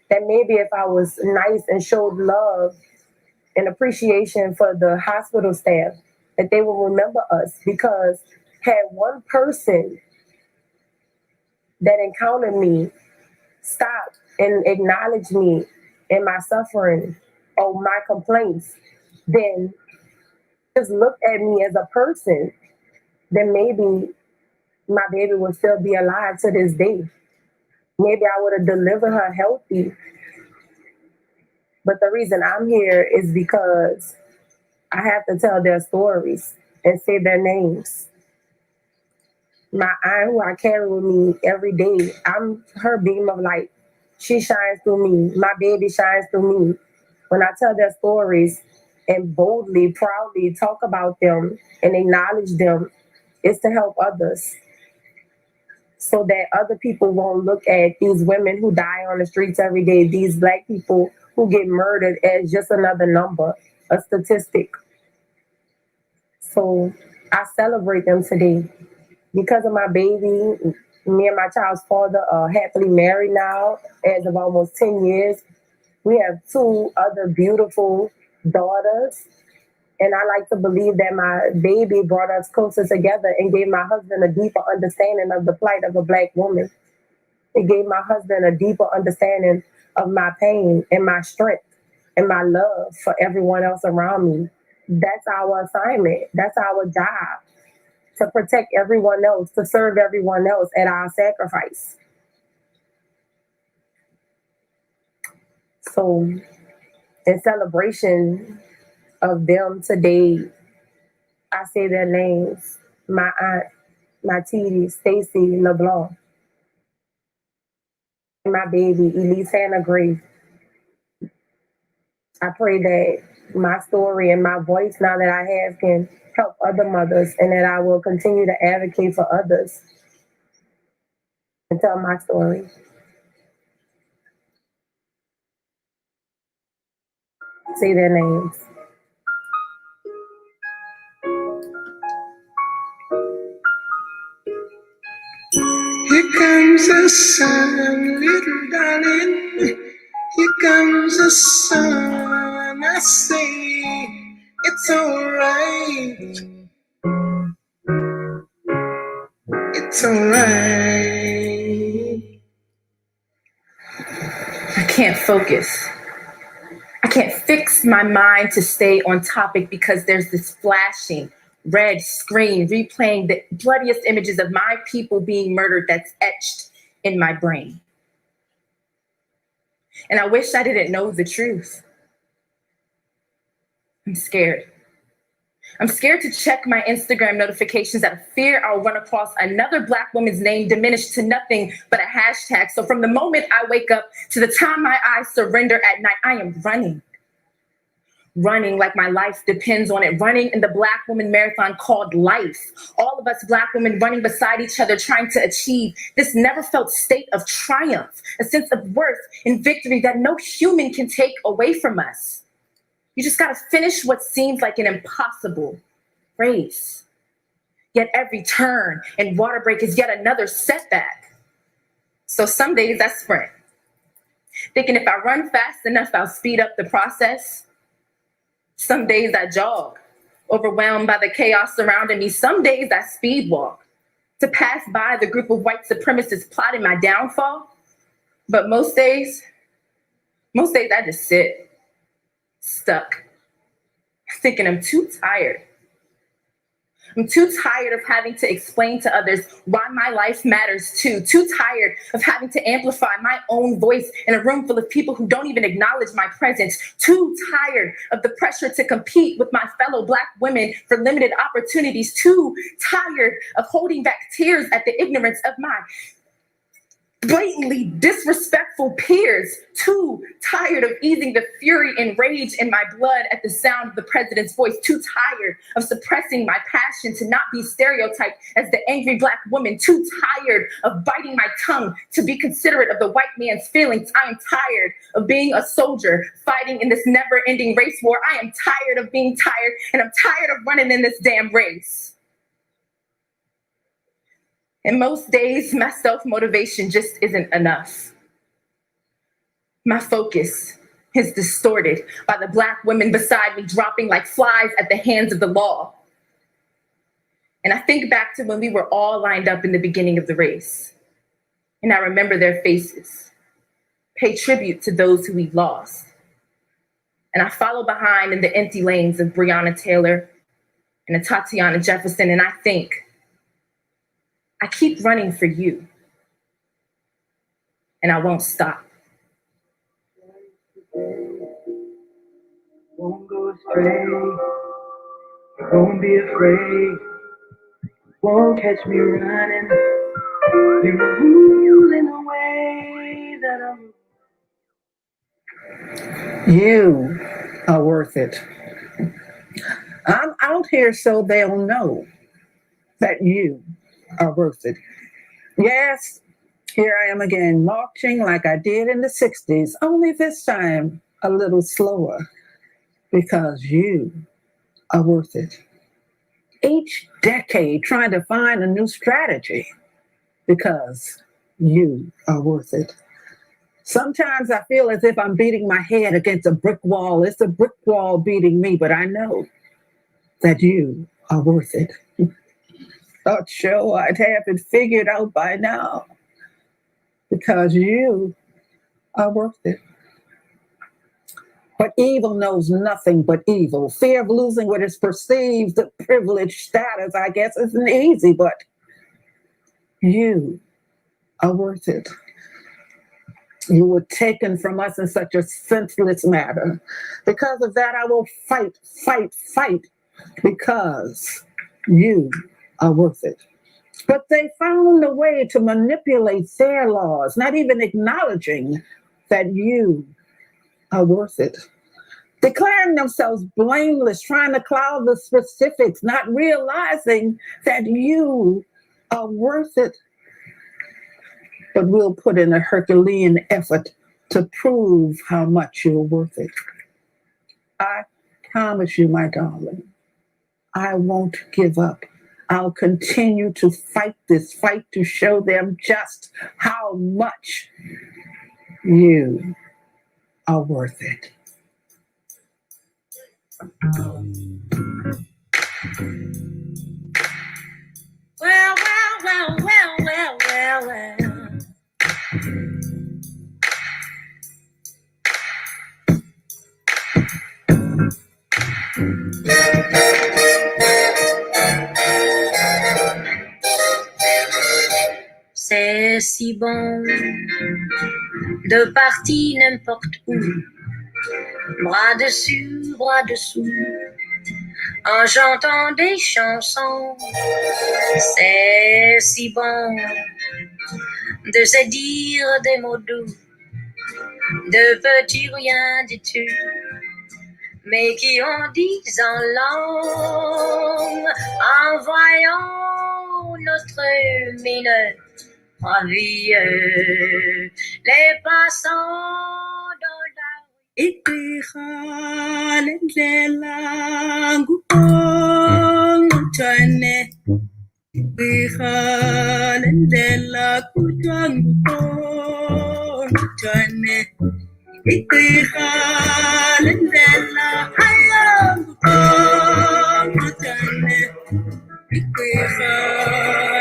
Speaker 2: That maybe if I was nice and showed love and appreciation for the hospital staff, that they will remember us, because had one person that encountered me stop and acknowledge me and my suffering or my complaints, then just look at me as a person, then maybe my baby would still be alive to this day. Maybe I would have delivered her healthy. But the reason I'm here is because I have to tell their stories and say their names. My aunt, who I carry with me every day, I'm her beam of light. She shines through me. My baby shines through me. When I tell their stories and boldly, proudly talk about them and acknowledge them, it's to help others, so that other people won't look at these women who die on the streets every day, these Black people who get murdered, as just another number, a statistic. So I celebrate them today. Because of my baby, me and my child's father are happily married now as of almost 10 years. We have 2 other beautiful daughters. And I like to believe that my baby brought us closer together and gave my husband a deeper understanding of the plight of a Black woman. It gave my husband a deeper understanding of my pain and my strength and my love for everyone else around me. That's our assignment. That's our job, to protect everyone else, to serve everyone else at our sacrifice. So In celebration of them today, I say their names. My aunt, my TD, Stacy LeBlanc. My baby, Elise Hannah Grace. I pray that my story and my voice now that I have can help other mothers, and that I will continue to advocate for others and tell my story. Say their names.
Speaker 9: Here comes the sun, little darling. Here comes the sun. I say it's alright. It's alright.
Speaker 14: I can't focus. I can't fix my mind to stay on topic because there's this flashing red screen replaying the bloodiest images of my people being murdered that's etched in my brain. And I wish I didn't know the truth. I'm scared. I'm scared to check my Instagram notifications out of fear I'll run across another Black woman's name diminished to nothing but a hashtag. So from the moment I wake up to the time my eyes surrender at night, I am running. Running like my life depends on it. Running in the Black woman marathon called life. All of us Black women running beside each other, trying to achieve this never felt state of triumph, a sense of worth and victory that no human can take away from us. You just gotta finish what seems like an impossible race. Yet every turn and water break is yet another setback. So some days I sprint, thinking if I run fast enough, I'll speed up the process. Some days I jog, overwhelmed by the chaos surrounding me. Some days I speed walk to pass by the group of white supremacists plotting my downfall. But most days I just sit, stuck, thinking I'm too tired. I'm too tired of having to explain to others why my life matters too. Too tired of having to amplify my own voice in a room full of people who don't even acknowledge my presence. Too tired of the pressure to compete with my fellow Black women for limited opportunities. Too tired of holding back tears at the ignorance of my blatantly disrespectful peers. Too tired of easing the fury and rage in my blood at the sound of the president's voice. Too tired of suppressing my passion to not be stereotyped as the angry Black woman. Too tired of biting my tongue to be considerate of the white man's feelings. I am tired of being a soldier fighting in this never-ending race war. I am tired of being tired, and I'm tired of running in this damn race. And most days, my self-motivation just isn't enough. My focus is distorted by the Black women beside me dropping like flies at the hands of the law. And I think back to when we were all lined up in the beginning of the race. And I remember their faces, pay tribute to those who we lost. And I follow behind in the empty lanes of Breonna Taylor and Tatiana Jefferson, and I think, I keep running for you, and I won't stop.
Speaker 15: Won't go astray, won't be afraid, won't catch me running. You're moving away that I'm.
Speaker 16: You are worth it. I'm out here so they'll know that you are worth it. Yes, here I am again, marching like I did in the 60s, only this time a little slower, because you are worth it. Each decade trying to find a new strategy, because you are worth it. Sometimes I feel as if I'm beating my head against a brick wall. It's a brick wall beating me, but I know that you are worth it. Thought sure I'd have it figured out by now, because you are worth it. But evil knows nothing but evil. Fear of losing what is perceived privileged status, I guess, isn't easy, but you are worth it. You were taken from us in such a senseless manner. Because of that, I will fight, fight, fight, because you are worth it. But they found a way to manipulate their laws, not even acknowledging that you are worth it. Declaring themselves blameless, trying to cloud the specifics, not realizing that you are worth it. But we'll put in a Herculean effort to prove how much you're worth it. I promise you, my darling, I won't give up. I'll continue to fight this fight to show them just how much you are worth it.
Speaker 13: Well, well, well, well, well, well, well. C'est si bon de partir n'importe où, bras dessus, bras dessous, en chantant des chansons. C'est si bon de se dire des mots doux, de petits rien du tout, mais qui en disent en langue, en voyant notre mine ravie, les passants dans la
Speaker 17: igqirha lendlela nguqongqothwane igqirha lendlela kuthiwa nguqongqothwane igqirha lendlela haya nguqongqothwane igqirha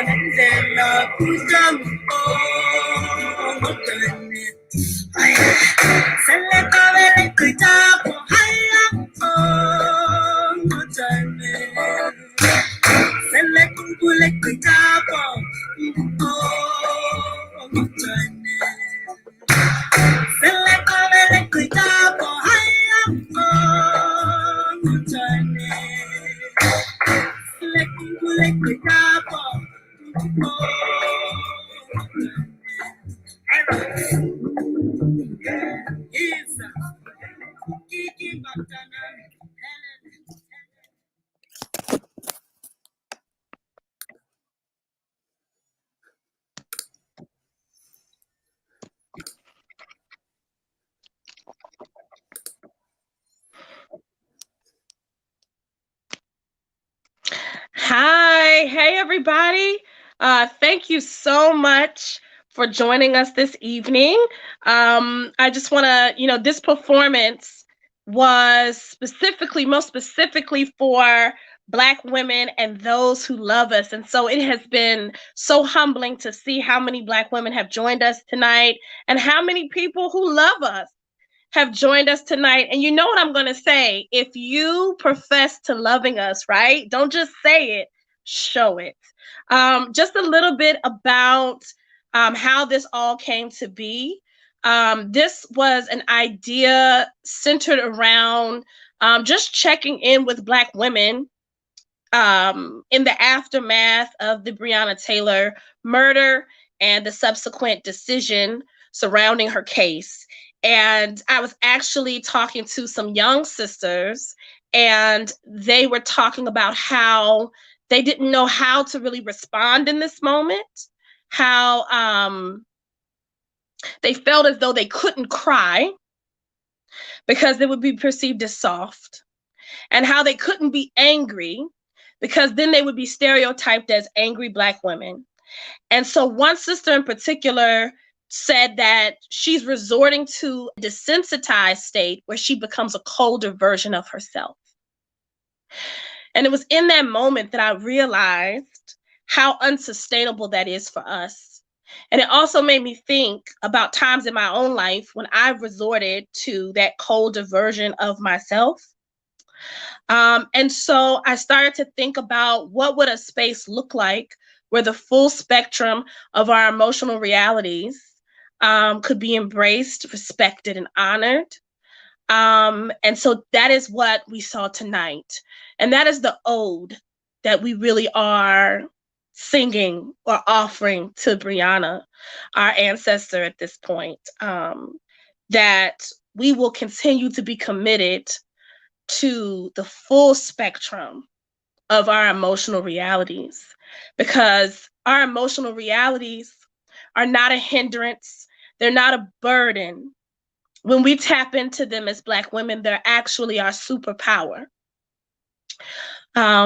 Speaker 17: lendlela kuthiwa nguqongqothwane selekabele gqithapho haya nguqongqothwane selekunkule gqithapho nguqongqothwane selekabele gqithapho haya nguqongqothwane selekunkule gqithapho
Speaker 18: Hi, hey everybody. Thank you so much for joining us this evening. I just want to, this performance was most specifically for Black women and those who love us. And so it has been so humbling to see how many Black women have joined us tonight and how many people who love us have joined us tonight. And you know what I'm going to say? If you profess to loving us, right? Don't just say it, show it. Just a little bit about how this all came to be. This was an idea centered around just checking in with Black women in the aftermath of the Breonna Taylor murder and the subsequent decision surrounding her case. And I was actually talking to some young sisters, and they were talking about how they didn't know how to really respond in this moment, how they felt as though they couldn't cry because they would be perceived as soft, and how they couldn't be angry because then they would be stereotyped as angry Black women. And so one sister in particular said that she's resorting to a desensitized state where she becomes a colder version of herself. And it was in that moment that I realized how unsustainable that is for us. And it also made me think about times in my own life when I've resorted to that colder version of myself. And so I started to think about what would a space look like where the full spectrum of our emotional realities could be embraced, respected, and honored. And so that is what we saw tonight. And that is the ode that we really are singing or offering to Breonna, our ancestor at this point, that we will continue to be committed to the full spectrum of our emotional realities, because our emotional realities are not a hindrance, they're not a burden. When we tap into them as Black women, they're actually our superpower.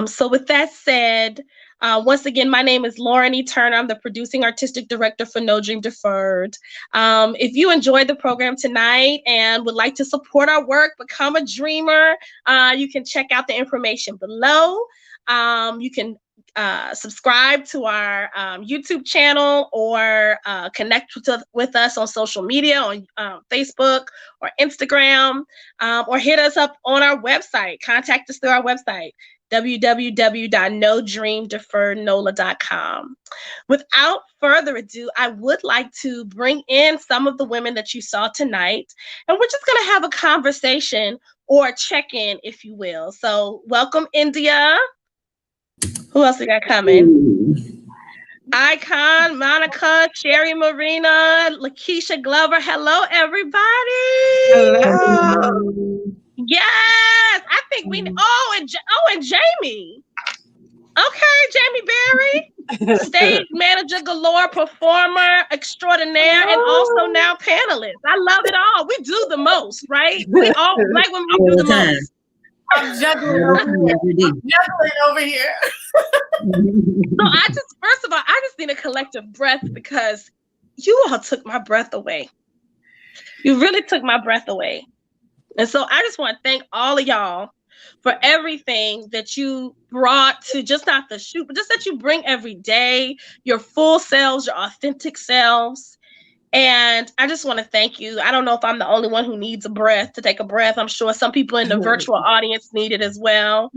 Speaker 18: So with that said, once again, my name is Lauren E. Turner. I'm the producing artistic director for No Dream Deferred. If you enjoyed the program tonight and would like to support our work, become a dreamer, you can check out the information below. You can subscribe to our YouTube channel or connect with us on social media on Facebook or Instagram, or hit us up on our website. Contact us through our website, www.nodreamdeferrednola.com. Without further ado, I would like to bring in some of the women that you saw tonight, and we're just going to have a conversation or a check-in, if you will. So welcome, India. Who else we got coming? Icon, Monica, Sherry Marina, Lakeisha Glover. Hello, everybody.
Speaker 11: Hello.
Speaker 18: Yes, I think we. And Jamie. Okay, Jamie Berry, stage manager galore, performer extraordinaire, and also now panelist. I love it all. We do the most, right? We all Black women. We do the most.
Speaker 7: I'm juggling over here.
Speaker 18: So first of all, I just need a collective breath, because you all took my breath away. You really took my breath away. And so I just want to thank all of y'all for everything that you brought to just not the shoot, but just that you bring every day, your full selves, your authentic selves. And I just want to thank you. I don't know if I'm the only one who needs to take a breath. I'm sure some people in the virtual audience need it as well.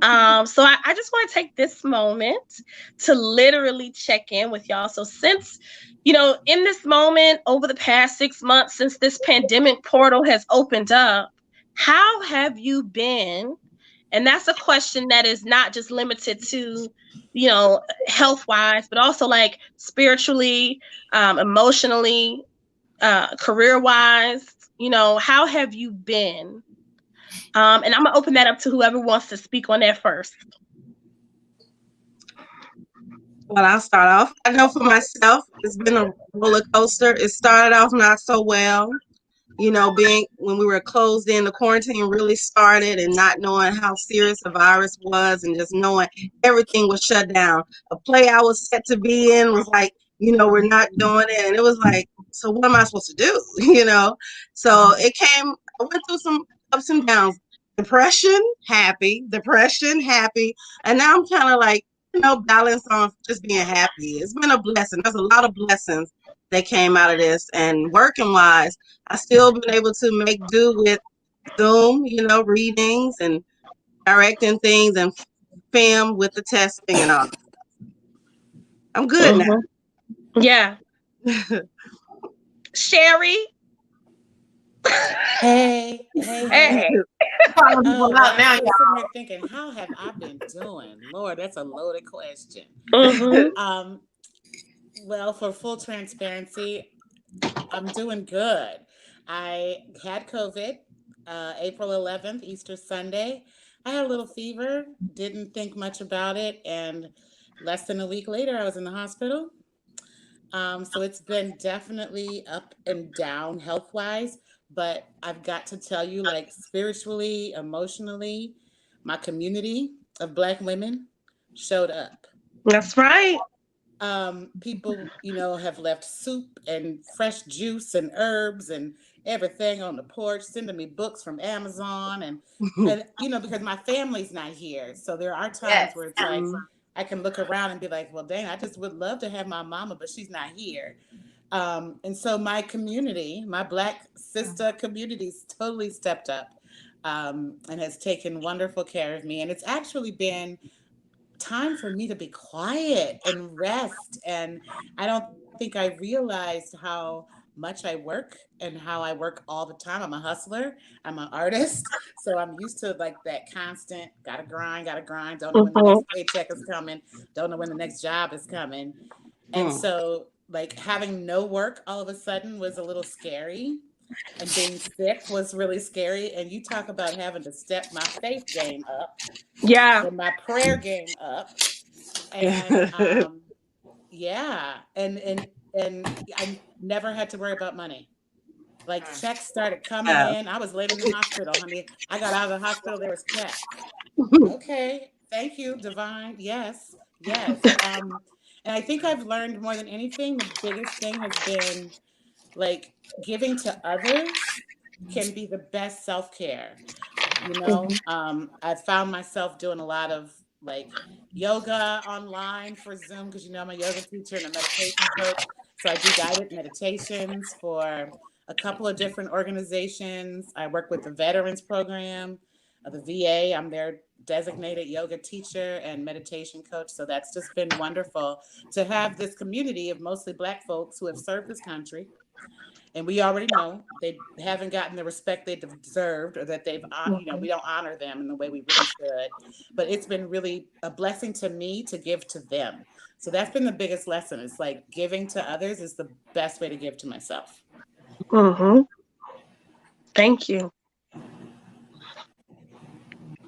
Speaker 18: So I just want to take this moment to literally check in with y'all. So since, in this moment, over the past 6 months, since this pandemic portal has opened up, how have you been? And that's a question that is not just limited to, health-wise, but also like spiritually, emotionally, career-wise. How have you been? And I'm gonna open that up to whoever wants to speak on that first.
Speaker 19: Well, I'll start off. I know for myself, it's been a roller coaster. It started off not so well. Being when we were closed in, the quarantine really started, and not knowing how serious the virus was, and just knowing everything was shut down. A play I was set to be in was like, we're not doing it. And it was like, so what am I supposed to do? So I went through some ups and downs, depression, happy. And now I'm kind of like, balanced on just being happy. It's been a blessing. There's a lot of blessings that came out of this. And working wise, I still been able to make do with Zoom, readings and directing things and film with the testing and all. I'm good now.
Speaker 18: Yeah. Sherry.
Speaker 20: Hey.
Speaker 7: Calling people out now,
Speaker 20: I'm
Speaker 7: y'all.
Speaker 20: sitting here thinking, how have I been doing? Lord, that's a loaded question. Well, for full transparency, I'm doing good. I had COVID April 11th, Easter Sunday. I had a little fever, didn't think much about it, and less than a week later, I was in the hospital. So it's been definitely up and down health-wise, but I've got to tell you, like spiritually, emotionally, my community of Black women showed up.
Speaker 18: That's right.
Speaker 20: People, have left soup and fresh juice and herbs and everything on the porch, sending me books from Amazon and because my family's not here. So there are times where it's like, I can look around and be like, well, dang, I just would love to have my mama, but she's not here. And so my community, my Black sister community's totally stepped up and has taken wonderful care of me. And it's actually been time for me to be quiet and rest. And I don't think I realized how much I work and how I work all the time. I'm a hustler. I'm an artist. So I'm used to like that constant, gotta grind. Don't know when the next paycheck is coming. Don't know when the next job is coming. And so like having no work all of a sudden was a little scary. And being sick was really scary. And you talk about having to step my faith game up.
Speaker 18: Yeah.
Speaker 20: And my prayer game up. And yeah. And I never had to worry about money. Like checks started coming in. I was laid in the hospital, honey. I got out of the hospital, there was checks. Okay. Thank you, divine. Yes. Yes. And I think I've learned more than anything, the biggest thing has been like giving to others can be the best self-care. You know, I found myself doing a lot of like yoga online for Zoom because you know I'm a yoga teacher and a meditation coach. So I do guided meditations for a couple of different organizations. I work with the Veterans Program, the VA. I'm their designated yoga teacher and meditation coach. So that's just been wonderful to have this community of mostly Black folks who have served this country. And we already know they haven't gotten the respect they deserved, or that they've, you know, we don't honor them in the way we really should. But it's been really a blessing to me to give to them. So that's been the biggest lesson. It's like giving to others is the best way to give to myself.
Speaker 18: Thank you.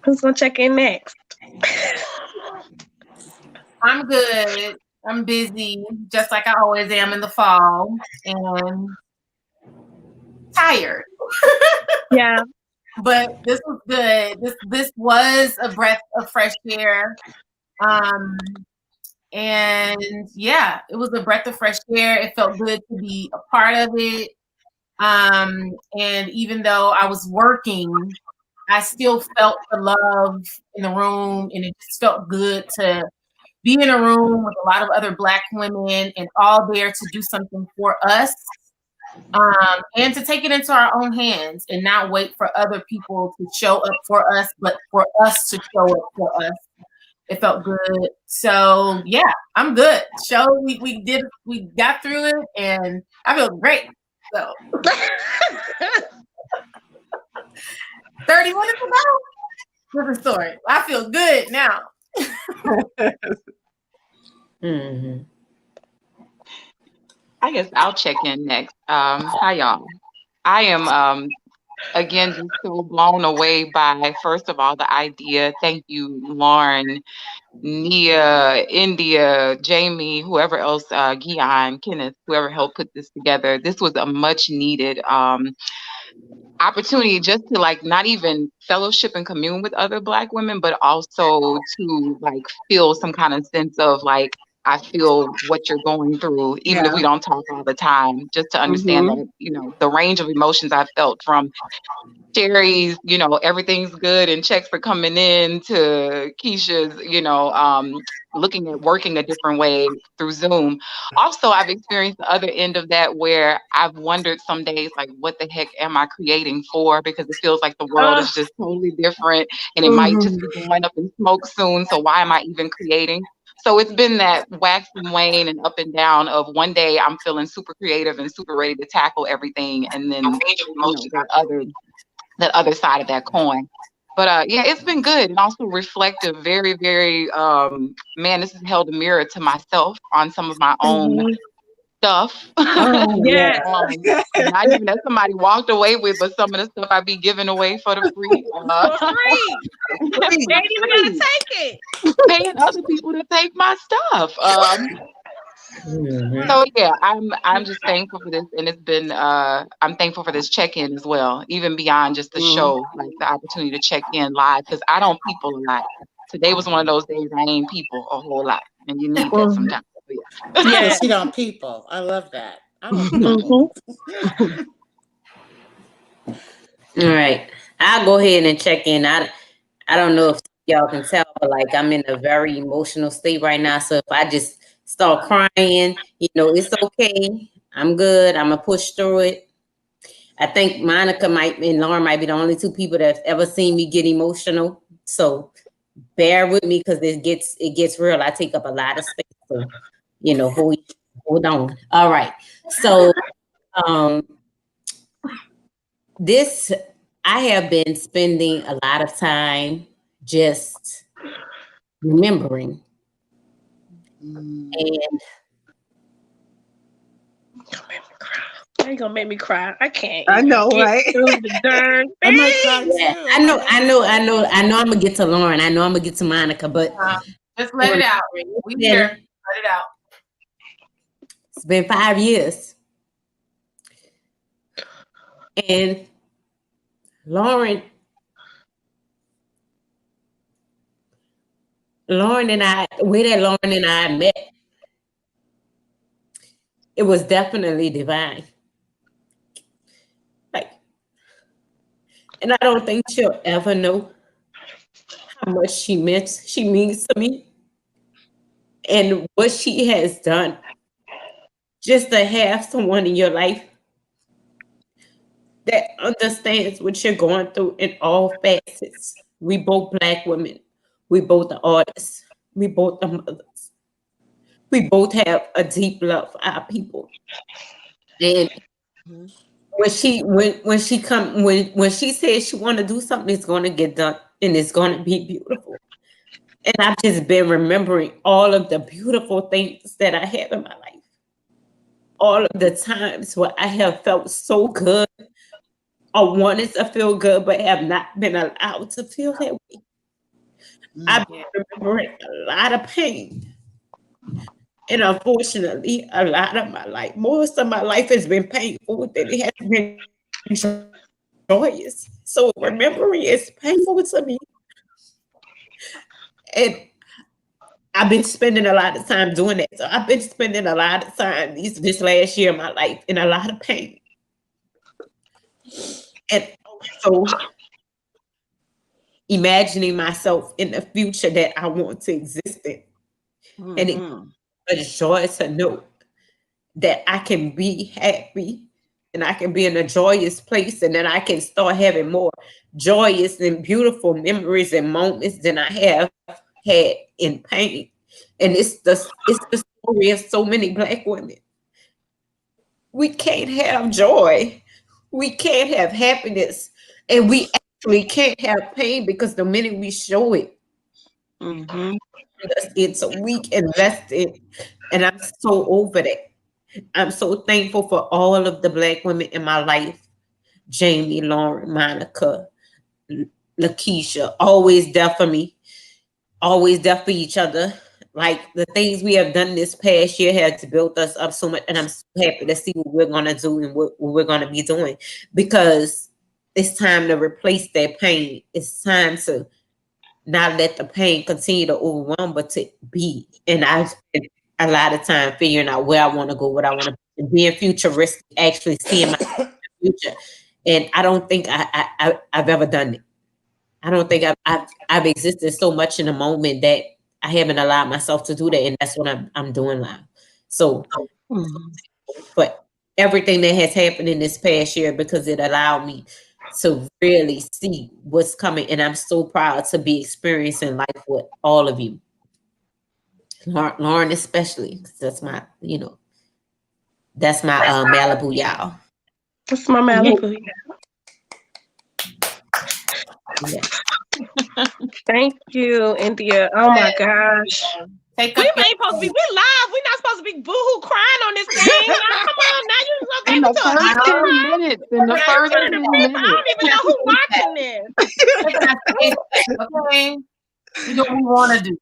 Speaker 18: Who's gonna check in next?
Speaker 21: I'm good. I'm busy, just like I always am in the fall, and tired.
Speaker 18: Yeah.
Speaker 21: But this was good. This was a breath of fresh air. And yeah, it was a breath of fresh air. It felt good to be a part of it. And even though I was working, I still felt the love in the room, and it just felt good to be in a room with a lot of other Black women and all there to do something for us. And to take it into our own hands and not wait for other people to show up for us, but for us to show up for us. It felt good. So yeah, I'm good. We got through it, and I feel great. So 30 minutes ago, different story. I feel good now.
Speaker 22: I guess I'll check in next. Hi y'all. I am again just so blown away by, first of all, the idea. Thank you, Lauren, Nia, India, Jamie, whoever else, Guion, Kenneth, whoever helped put this together. This was a much needed opportunity just to like not even fellowship and commune with other Black women, but also to like feel some kind of sense of like, I feel what you're going through, even if we don't talk all the time, just to understand that, you know, the range of emotions I felt from Sherry's, you know, everything's good and checks are coming in, to Keisha's, you know, looking at working a different way through Zoom. Also, I've experienced the other end of that where I've wondered some days, like, what the heck am I creating for? Because it feels like the world is just totally different and it might just be going up in smoke soon. So why am I even creating? So it's been that wax and wane and up and down of one day I'm feeling super creative and super ready to tackle everything. And then, you know, that other side of that coin. But yeah, it's been good and also reflective. Very, very, man, this has held a mirror to myself on some of my own stuff.
Speaker 18: Not
Speaker 22: even that somebody walked away with, but some of the stuff I be giving away for the free.
Speaker 18: For free. They ain't even gotta take it.
Speaker 22: Paying other people to take my stuff. So yeah, I'm just thankful for this, and it's been I'm thankful for this check-in as well, even beyond just the show, like the opportunity to check in live, because I don't people a lot. Today was one of those days I ain't people a whole lot, and you need that sometimes.
Speaker 20: Yeah, she don't people. I love that. I don't people.
Speaker 23: All right, I'll go ahead and check in. I don't know if y'all can tell, but like I'm in a very emotional state right now. So if I just start crying, you know, it's okay. I'm good. I'm gonna push through it. I think Monica and Lauren might be the only two people that have ever seen me get emotional. So bear with me because it gets real. I take up a lot of space. So, you know, hold on. All right. So Um, this I have been spending a lot of time just remembering, and
Speaker 18: Now you gonna make me cry. I can't
Speaker 19: I
Speaker 18: even
Speaker 19: know,
Speaker 18: get
Speaker 19: right?
Speaker 18: through the darn
Speaker 20: I might cry
Speaker 18: thing.
Speaker 23: yeah,
Speaker 20: too.
Speaker 23: I know. I'm gonna get to Lauren. I know I'm gonna get to Monica, but
Speaker 21: Just let it out. We here. Let it out.
Speaker 23: it's been 5 years, and Lauren, Lauren and I, the way that Lauren and I met, it was definitely divine. Like, and I don't think she'll ever know how much she means to me, and what she has done just to have someone in your life that understands what you're going through in all facets. We both Black women. We both are artists. We both are mothers. We both have a deep love for our people. And when she says she want to do something, it's going to get done, and it's going to be beautiful. And I've just been remembering all of the beautiful things that I have in my life. All of the times where I have felt so good or wanted to feel good, but have not been allowed to feel that way. I've been remembering a lot of pain. And unfortunately, a lot of my life, most of my life has been painful, than it has been joyous. So remembering is painful to me. And I've been spending a lot of time doing that. So I've been spending a lot of time this last year of my life in a lot of pain. And also imagining myself in the future that I want to exist in. And it's a joy to know that I can be happy and I can be in a joyous place, and then I can start having more joyous and beautiful memories and moments than I have had in pain. And it's the story of so many Black women. We can't have joy. We can't have happiness. And we actually can't have pain, because the minute we show it, it's a weak and vested. And I'm so over that. I'm so thankful for all of the Black women in my life. Jamie, Lauren, Monica, Lakeisha, always there for me, always there for each other. Like, the things we have done this past year has built us up so much, and I'm so happy to see what we're gonna do and what we're gonna be doing, because it's time to replace that pain. It's time to not let the pain continue to overwhelm, but to be. And I've spent a lot of time figuring out where I want to go, what I want to be, and being futuristic, actually seeing my future. And I don't think I've ever done it. I don't think I've existed so much in a moment that I haven't allowed myself to do that, and that's what I'm doing now. So, but everything that has happened in this past year, because it allowed me to really see what's coming, and I'm so proud to be experiencing life with all of you, Lauren especially, 'cause that's my, that's my Malibu, y'all.
Speaker 18: That's my Malibu.
Speaker 23: Yeah.
Speaker 18: Thank you, India. Oh my gosh. We ain't supposed to be. We live. We're not supposed to be boohoo crying on this thing. Now, come on. Now you
Speaker 22: In the first 10 minutes. In the first 10 minutes.
Speaker 18: I don't even know who's watching this.
Speaker 21: Okay. We do what we want to do.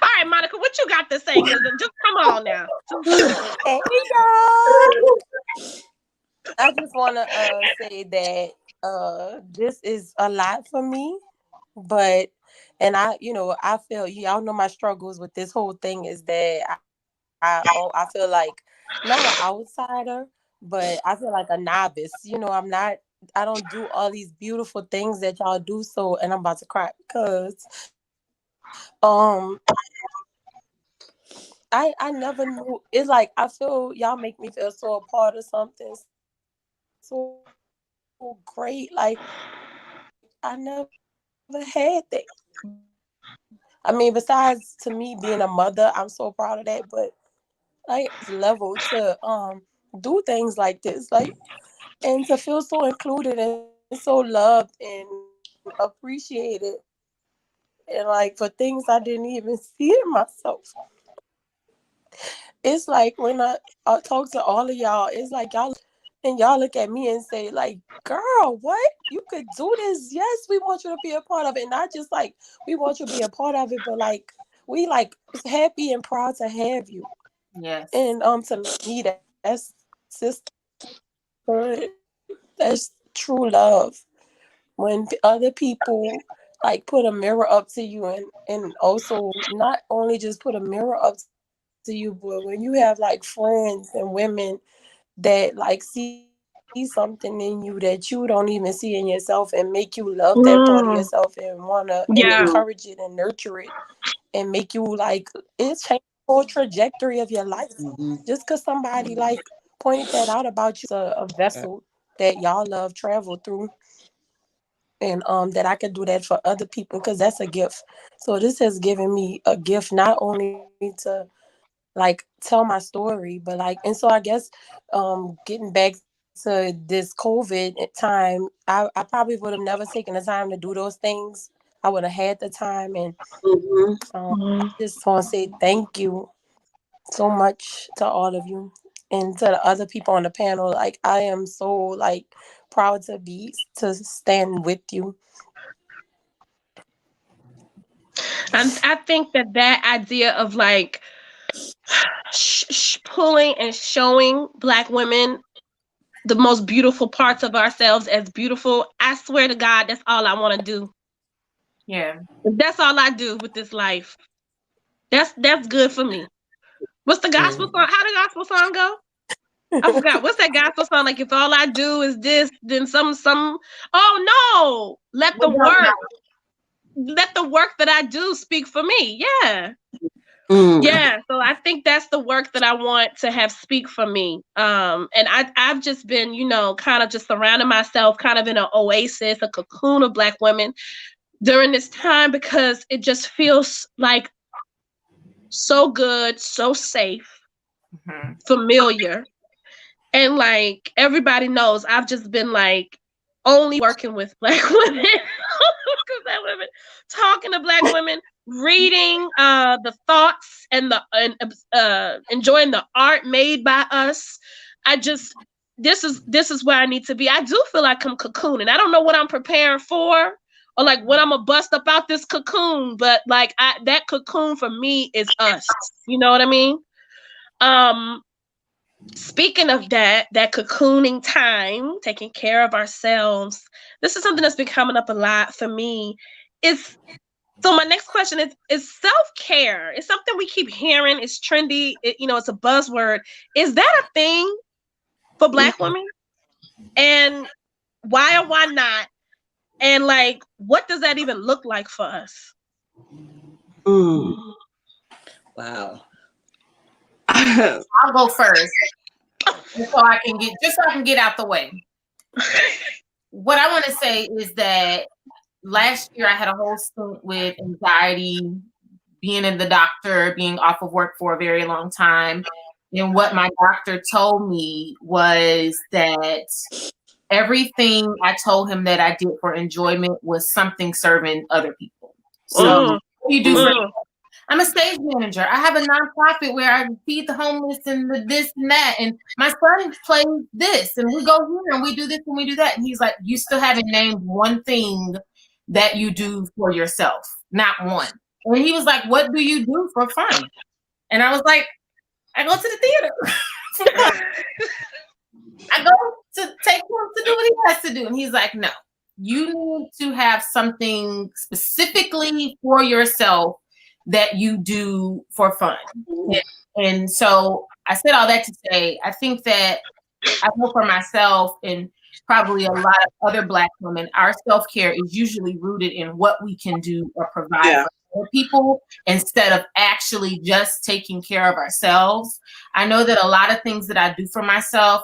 Speaker 18: All right, Monica, what you got to say? Just come on now.
Speaker 12: Hey, y'all. I just want to say that this is a lot for me, but I feel, y'all know my struggles with this whole thing is that I feel like not an outsider, but I feel like a novice. I don't do all these beautiful things that y'all do. So, and I'm about to cry because I never knew. It's like I feel y'all make me feel so a part of something so great. Like I never had that. I mean, besides to me being a mother, I'm so proud of that. But like it's level to
Speaker 3: do things like this, like, and to feel so included and so loved and appreciated, and like for things I didn't even see in myself. It's like when I talk to all of y'all, it's like y'all look at me and say like, girl, what? You could do this. Yes, we want you to be a part of it. Not just like we want you to be a part of it, but like we like happy and proud to have you.
Speaker 21: Yes.
Speaker 3: And to me that's sisterhood. That's true love. When other people like put a mirror up to you, and also not only just put a mirror up to you, but when you have like friends and women that like see something in you that you don't even see in yourself and make you love that part of yourself and wanna and
Speaker 18: Yeah.
Speaker 3: encourage it and nurture it and make you like it change the whole trajectory of your life. Just because somebody like pointed that out about you, a vessel that y'all love travel through, and that I could do that for other people because that's a gift. So this has given me a gift not only to like tell my story, but like, and so I guess getting back to this COVID time, I probably would have never taken the time to do those things. I would have had the time, and I just want to say thank you so much to all of you and to the other people on the panel. Like I am so like proud to stand with you.
Speaker 18: And I think that idea of like pulling and showing Black women the most beautiful parts of ourselves as beautiful, I swear to God, that's all I want to do.
Speaker 21: Yeah.
Speaker 18: That's all I do with this life. That's good for me. What's the gospel song? How the gospel song go? I forgot. What's that gospel song? Like, if all I do is this, then some. Oh no! Let the work that I do speak for me. Yeah. Yeah. So I think that's the work that I want to have speak for me. And I've just been, kind of just surrounding myself, kind of in an oasis, a cocoon of Black women during this time, because it just feels like so good, so safe, familiar. And like everybody knows, I've just been like only working with Black women, talking to Black women, reading the thoughts and enjoying the art made by us. This is where I need to be. I do feel like I'm cocooning. I don't know what I'm preparing for, or like when I'm gonna bust up out this cocoon, but like that cocoon for me is us. You know what I mean? Speaking of that cocooning time, taking care of ourselves, this is something that's been coming up a lot for me. So my next question is self-care. It's something we keep hearing. It's trendy. It's a buzzword. Is that a thing for Black women? And why or why not? And like, what does that even look like for us?
Speaker 5: Wow.
Speaker 21: I'll go first, so I can get out the way. What I want to say is that last year I had a whole stint with anxiety, being in the doctor, being off of work for a very long time. And what my doctor told me was that everything I told him that I did for enjoyment was something serving other people. So what do you do for I'm a stage manager. I have a nonprofit where I feed the homeless and the this and that. And my son plays this, and we go here and we do this and we do that. And he's like, you still haven't named one thing that you do for yourself. Not one. And he was like, what do you do for fun? And I was like, I go to the theater for fun. I go to take him to do what he has to do. And he's like, no, you need to have something specifically for yourself that you do for fun. And so I said all that to say, I think that I know for myself and probably a lot of other Black women, our self-care is usually rooted in what we can do or provide for other people instead of actually just taking care of ourselves. I know that a lot of things that I do for myself,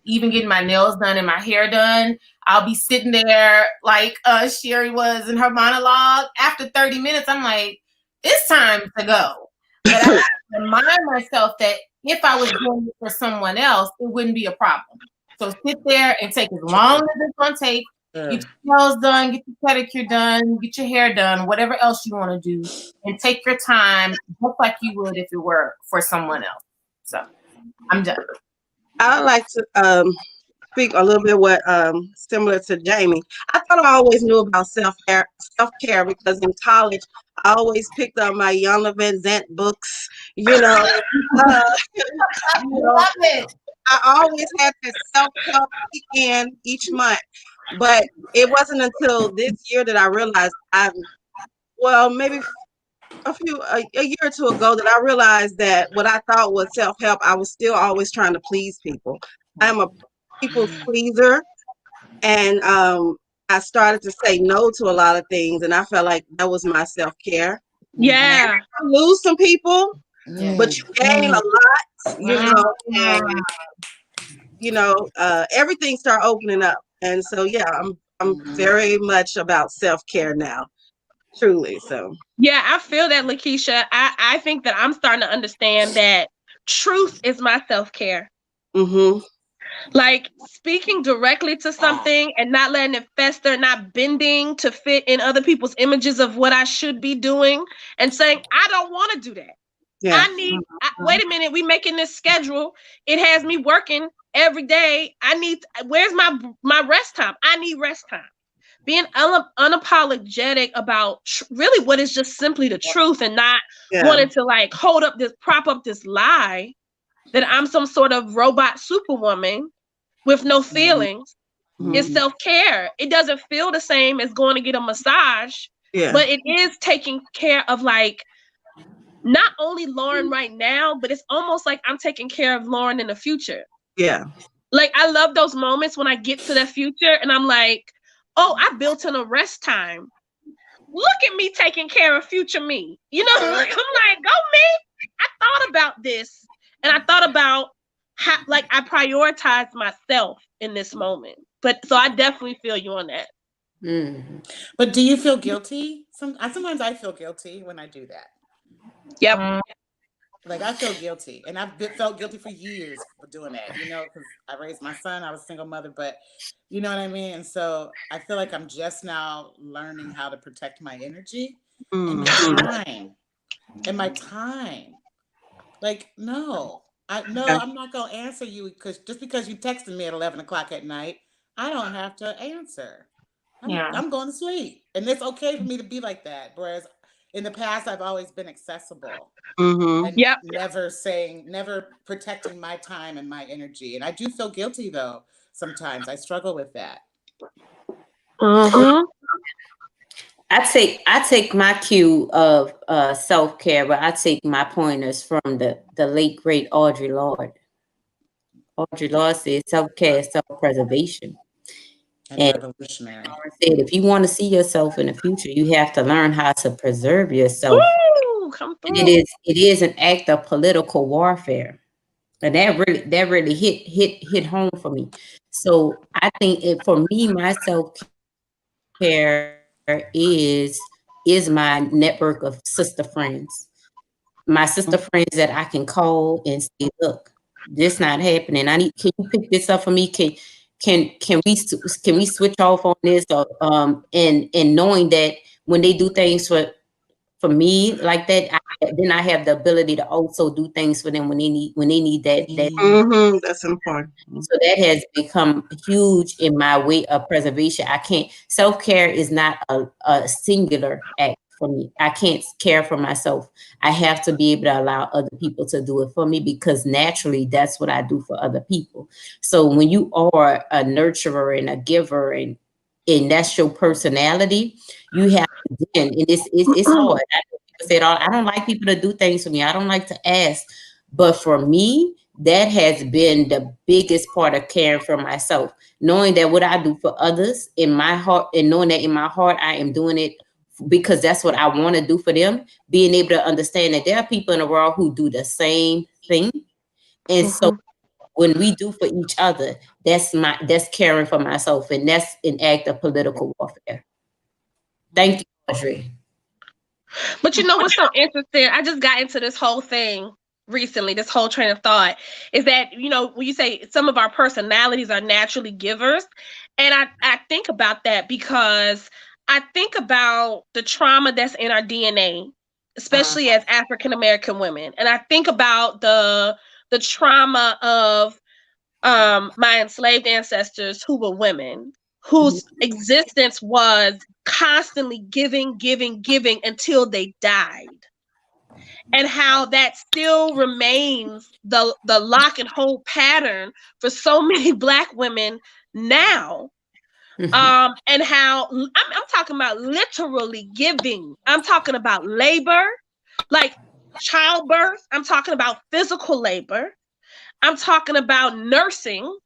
Speaker 21: even getting my nails done and my hair done, I'll be sitting there like Sherry was in her monologue. After 30 minutes, I'm like, it's time to go. But I remind myself that if I was doing it for someone else, it wouldn't be a problem. So sit there and take as long as it's going to take. Get your nails done, get your pedicure done, get your hair done, whatever else you want to do, and take your time just like you would if it were for someone else. So I'm done.
Speaker 19: I like to speak a little bit what similar to Jamie. I thought I always knew about self-care because in college I always picked up my Yana Van Zant books, you know.
Speaker 21: Love it.
Speaker 19: I always had that self-help weekend each month. But it wasn't until this year that I realized maybe a year or two ago that I realized that what I thought was self-help, I was still always trying to please people. I'm a people pleaser, and I started to say no to a lot of things, and I felt like that was my self-care.
Speaker 18: Yeah.
Speaker 19: You lose some people, but you gain a lot, you know, and everything start opening up. And so I'm very much about self-care now. Truly. So
Speaker 18: yeah, I feel that, Lakeisha. I think that I'm starting to understand that truth is my self-care.
Speaker 19: Mm-hmm.
Speaker 18: Like speaking directly to something and not letting it fester, not bending to fit in other people's images of what I should be doing, and saying, I don't want to do that.
Speaker 19: Yeah.
Speaker 18: Wait a minute, we making this schedule. It has me working every day. Where's my rest time? I need rest time. Being unapologetic about really what is just simply the truth, and not wanting to like prop up this lie that I'm some sort of robot superwoman with no feelings is self-care. It doesn't feel the same as going to get a massage, but it is taking care of like not only Lauren right now, but it's almost like I'm taking care of Lauren in the future.
Speaker 19: Yeah.
Speaker 18: Like I love those moments when I get to the future and I'm like, oh, I built in a rest time. Look at me taking care of future me. You know, like, I'm like, go me. I thought about this. And I thought about how, like, I prioritized myself in this moment. But so I definitely feel you on that.
Speaker 20: Mm-hmm. But do you feel guilty? Sometimes I feel guilty when I do that.
Speaker 18: Yep.
Speaker 20: Like I feel guilty, and I've felt guilty for years for doing that. You know, because I raised my son. I was a single mother, but you know what I mean. And so I feel like I'm just now learning how to protect my energy and my time. Like no, I'm not gonna answer you just because you texted me at 11 o'clock at night. I don't have to answer. I'm going to sleep, and it's okay for me to be like that. Whereas in the past, I've always been accessible. And never protecting my time and my energy. And I do feel guilty though. Sometimes I struggle with that.
Speaker 18: Mm-hmm.
Speaker 23: I take my cue of self-care, but I take my pointers from the late great Audre Lorde. Audre Lorde said self-care is self-preservation. And
Speaker 20: revolutionary.
Speaker 23: Said if you want to see yourself in the future, you have to learn how to preserve yourself.
Speaker 18: Ooh, come through.
Speaker 23: It is an act of political warfare. And that really hit home for me. So I think for me, my self-care is my network of sister friends. My sister friends that I can call and say, look, this not happening. Can you pick this up for me? Can we switch off on this? Or and knowing that when they do things for me like that, then I have the ability to also do things for them when they need that.
Speaker 19: That's important.
Speaker 23: So that has become huge in my way of preservation. Self-care is not a singular act for me. I can't care for myself. I have to be able to allow other people to do it for me, because naturally that's what I do for other people. So when you are a nurturer and a giver and that's your personality, you have to then, and it's hard. People said, I don't like people to do things for me. I don't like to ask. But for me, that has been the biggest part of caring for myself. Knowing that what I do for others in my heart, and knowing that in my heart, I am doing it because that's what I want to do for them. Being able to understand that there are people in the world who do the same thing. And so when we do for each other, that's caring for myself, and that's an act of political warfare. Thank you, Audrey.
Speaker 18: But you know what's so interesting? I just got into this whole thing recently, this whole train of thought, is that, you know, when you say some of our personalities are naturally givers, and I think about that because I think about the trauma that's in our DNA, especially as African American women, and I think about the trauma of my enslaved ancestors who were women, whose existence was constantly giving, giving, giving until they died. And how that still remains the lock and hold pattern for so many Black women now. And how I'm talking about literally giving. I'm talking about labor, like childbirth. I'm talking about physical labor. I'm talking about nursing.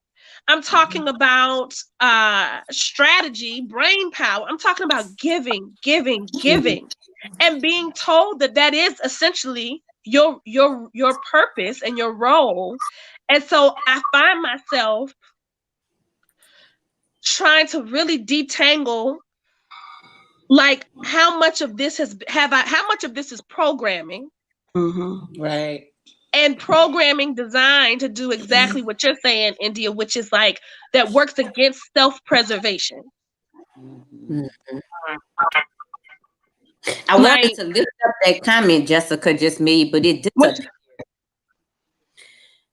Speaker 18: I'm talking about strategy, brain power. I'm talking about giving, giving, giving, and being told that that is essentially your purpose and your role. And so I find myself trying to really detangle, like, how much of this how much of this is programming,
Speaker 3: Right,
Speaker 18: and programming designed to do exactly what you're saying, India, which is like that works against self-preservation.
Speaker 23: I wanted to lift up that comment Jessica just made, but it disappeared.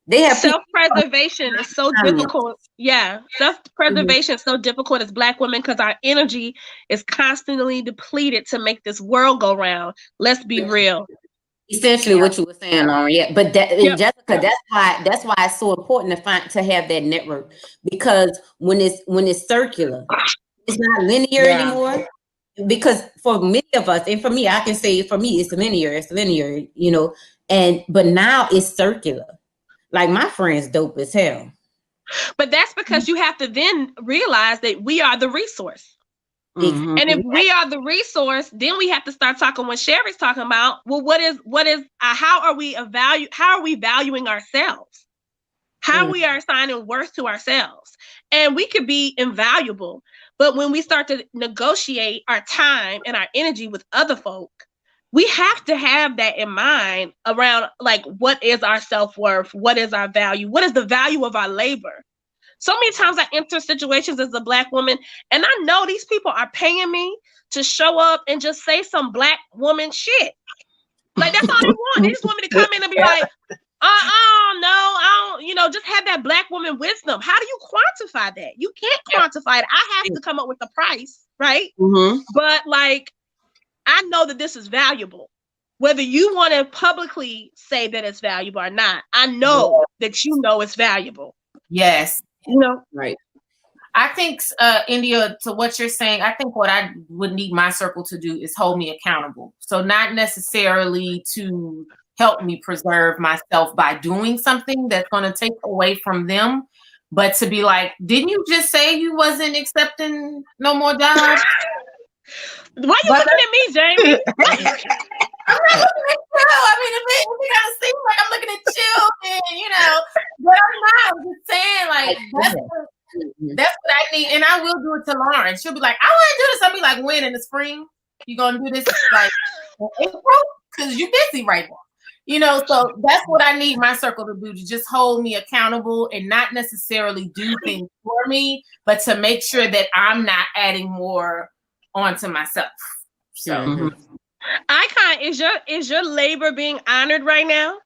Speaker 23: They have
Speaker 18: self-preservation is so difficult. Yeah, self-preservation is so difficult as Black women because our energy is constantly depleted to make this world go round. Let's be real.
Speaker 23: Essentially, what you were saying, Lauren. Yeah, but Jessica, that's why it's so important to have that network, because when it's circular, it's not linear anymore. Because for many of us, and for me, I can say for me, it's linear, you know, but now it's circular. Like my friend's dope as hell.
Speaker 18: But that's because you have to then realize that we are the resource. And if we are the resource, then we have to start talking what Sherry's talking about. Well, how are we valuing ourselves? How we are assigning worth to ourselves. And we could be invaluable, but when we start to negotiate our time and our energy with other folk, we have to have that in mind around, like, what is our self-worth? What is our value? What is the value of our labor? So many times I enter situations as a Black woman, and I know these people are paying me to show up and just say some Black woman shit. Like, that's all they want. They just want me to come in and be like, no, I don't, you know, just have that Black woman wisdom. How do you quantify that? You can't quantify it. I have to come up with the price, right? But, like, I know that this is valuable. Whether you want to publicly say that it's valuable or not, I know that you know it's valuable.
Speaker 21: Yes.
Speaker 18: You know,
Speaker 23: right.
Speaker 21: I think, India, to what you're saying, I think what I would need my circle to do is hold me accountable. So not necessarily to help me preserve myself by doing something that's going to take away from them, but to be like, didn't you just say you wasn't accepting no more jobs?
Speaker 18: Why you looking at me, Jamie?
Speaker 21: I'm not looking at you. I mean, if it kind of seems like I'm looking at you, then, you know, but I'm not. I'm just saying, like, that's what I need. And I will do it to Lauren. She'll be like, I want to do this. I'll be like, when in the spring? You going to do this, like, in April? Because you're busy right now. You know, so that's what I need my circle to do, to just hold me accountable and not necessarily do things for me, but to make sure that I'm not adding more onto myself. So
Speaker 18: Icon, is your labor being honored right now?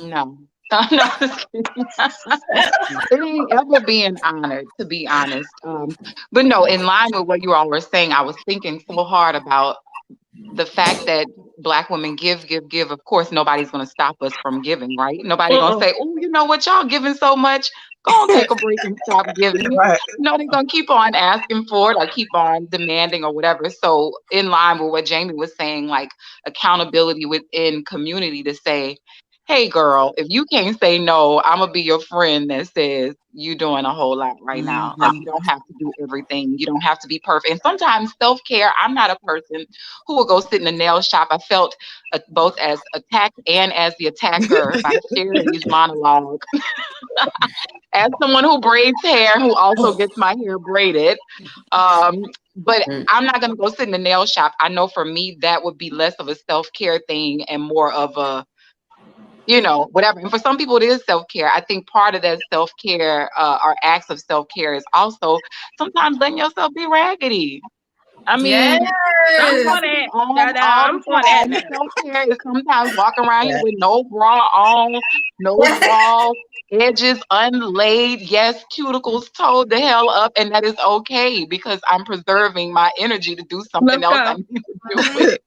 Speaker 22: No. It ain't ever being honored, to be honest. But no, in line with what you all were saying, I was thinking so hard about the fact that Black women give. Of course, nobody's going to stop us from giving, right? Nobody's going to say, oh, you know what, y'all giving so much, go on, take a break and stop giving. No, they're going to keep on asking for it or keep on demanding or whatever. So in line with what Jamie was saying, like accountability within community to say, hey, girl, if you can't say no, I'm going to be your friend that says you're doing a whole lot right now. Like, you don't have to do everything. You don't have to be perfect. And sometimes self-care, I'm not a person who will go sit in a nail shop. I felt both as attacked and as the attacker by Sherry's monologue. As someone who braids hair, who also gets my hair braided. But I'm not going to go sit in the nail shop. I know for me, that would be less of a self-care thing and more of a, you know, whatever. And for some people, it is self-care. I think part of that self-care, or acts of self-care, is also sometimes letting yourself be raggedy. I mean,
Speaker 18: I'm
Speaker 22: you
Speaker 21: Yes.
Speaker 18: for
Speaker 22: have to be
Speaker 18: that.
Speaker 22: on all
Speaker 18: I'm
Speaker 22: the
Speaker 18: for that
Speaker 22: time.
Speaker 18: now.
Speaker 22: Self-care is sometimes walking around here with no bra on, no bra, edges unlaid, yes, cuticles toed the hell up, and that is okay because I'm preserving my energy to do something
Speaker 18: Let's
Speaker 22: else I
Speaker 18: go.
Speaker 22: need to do with it.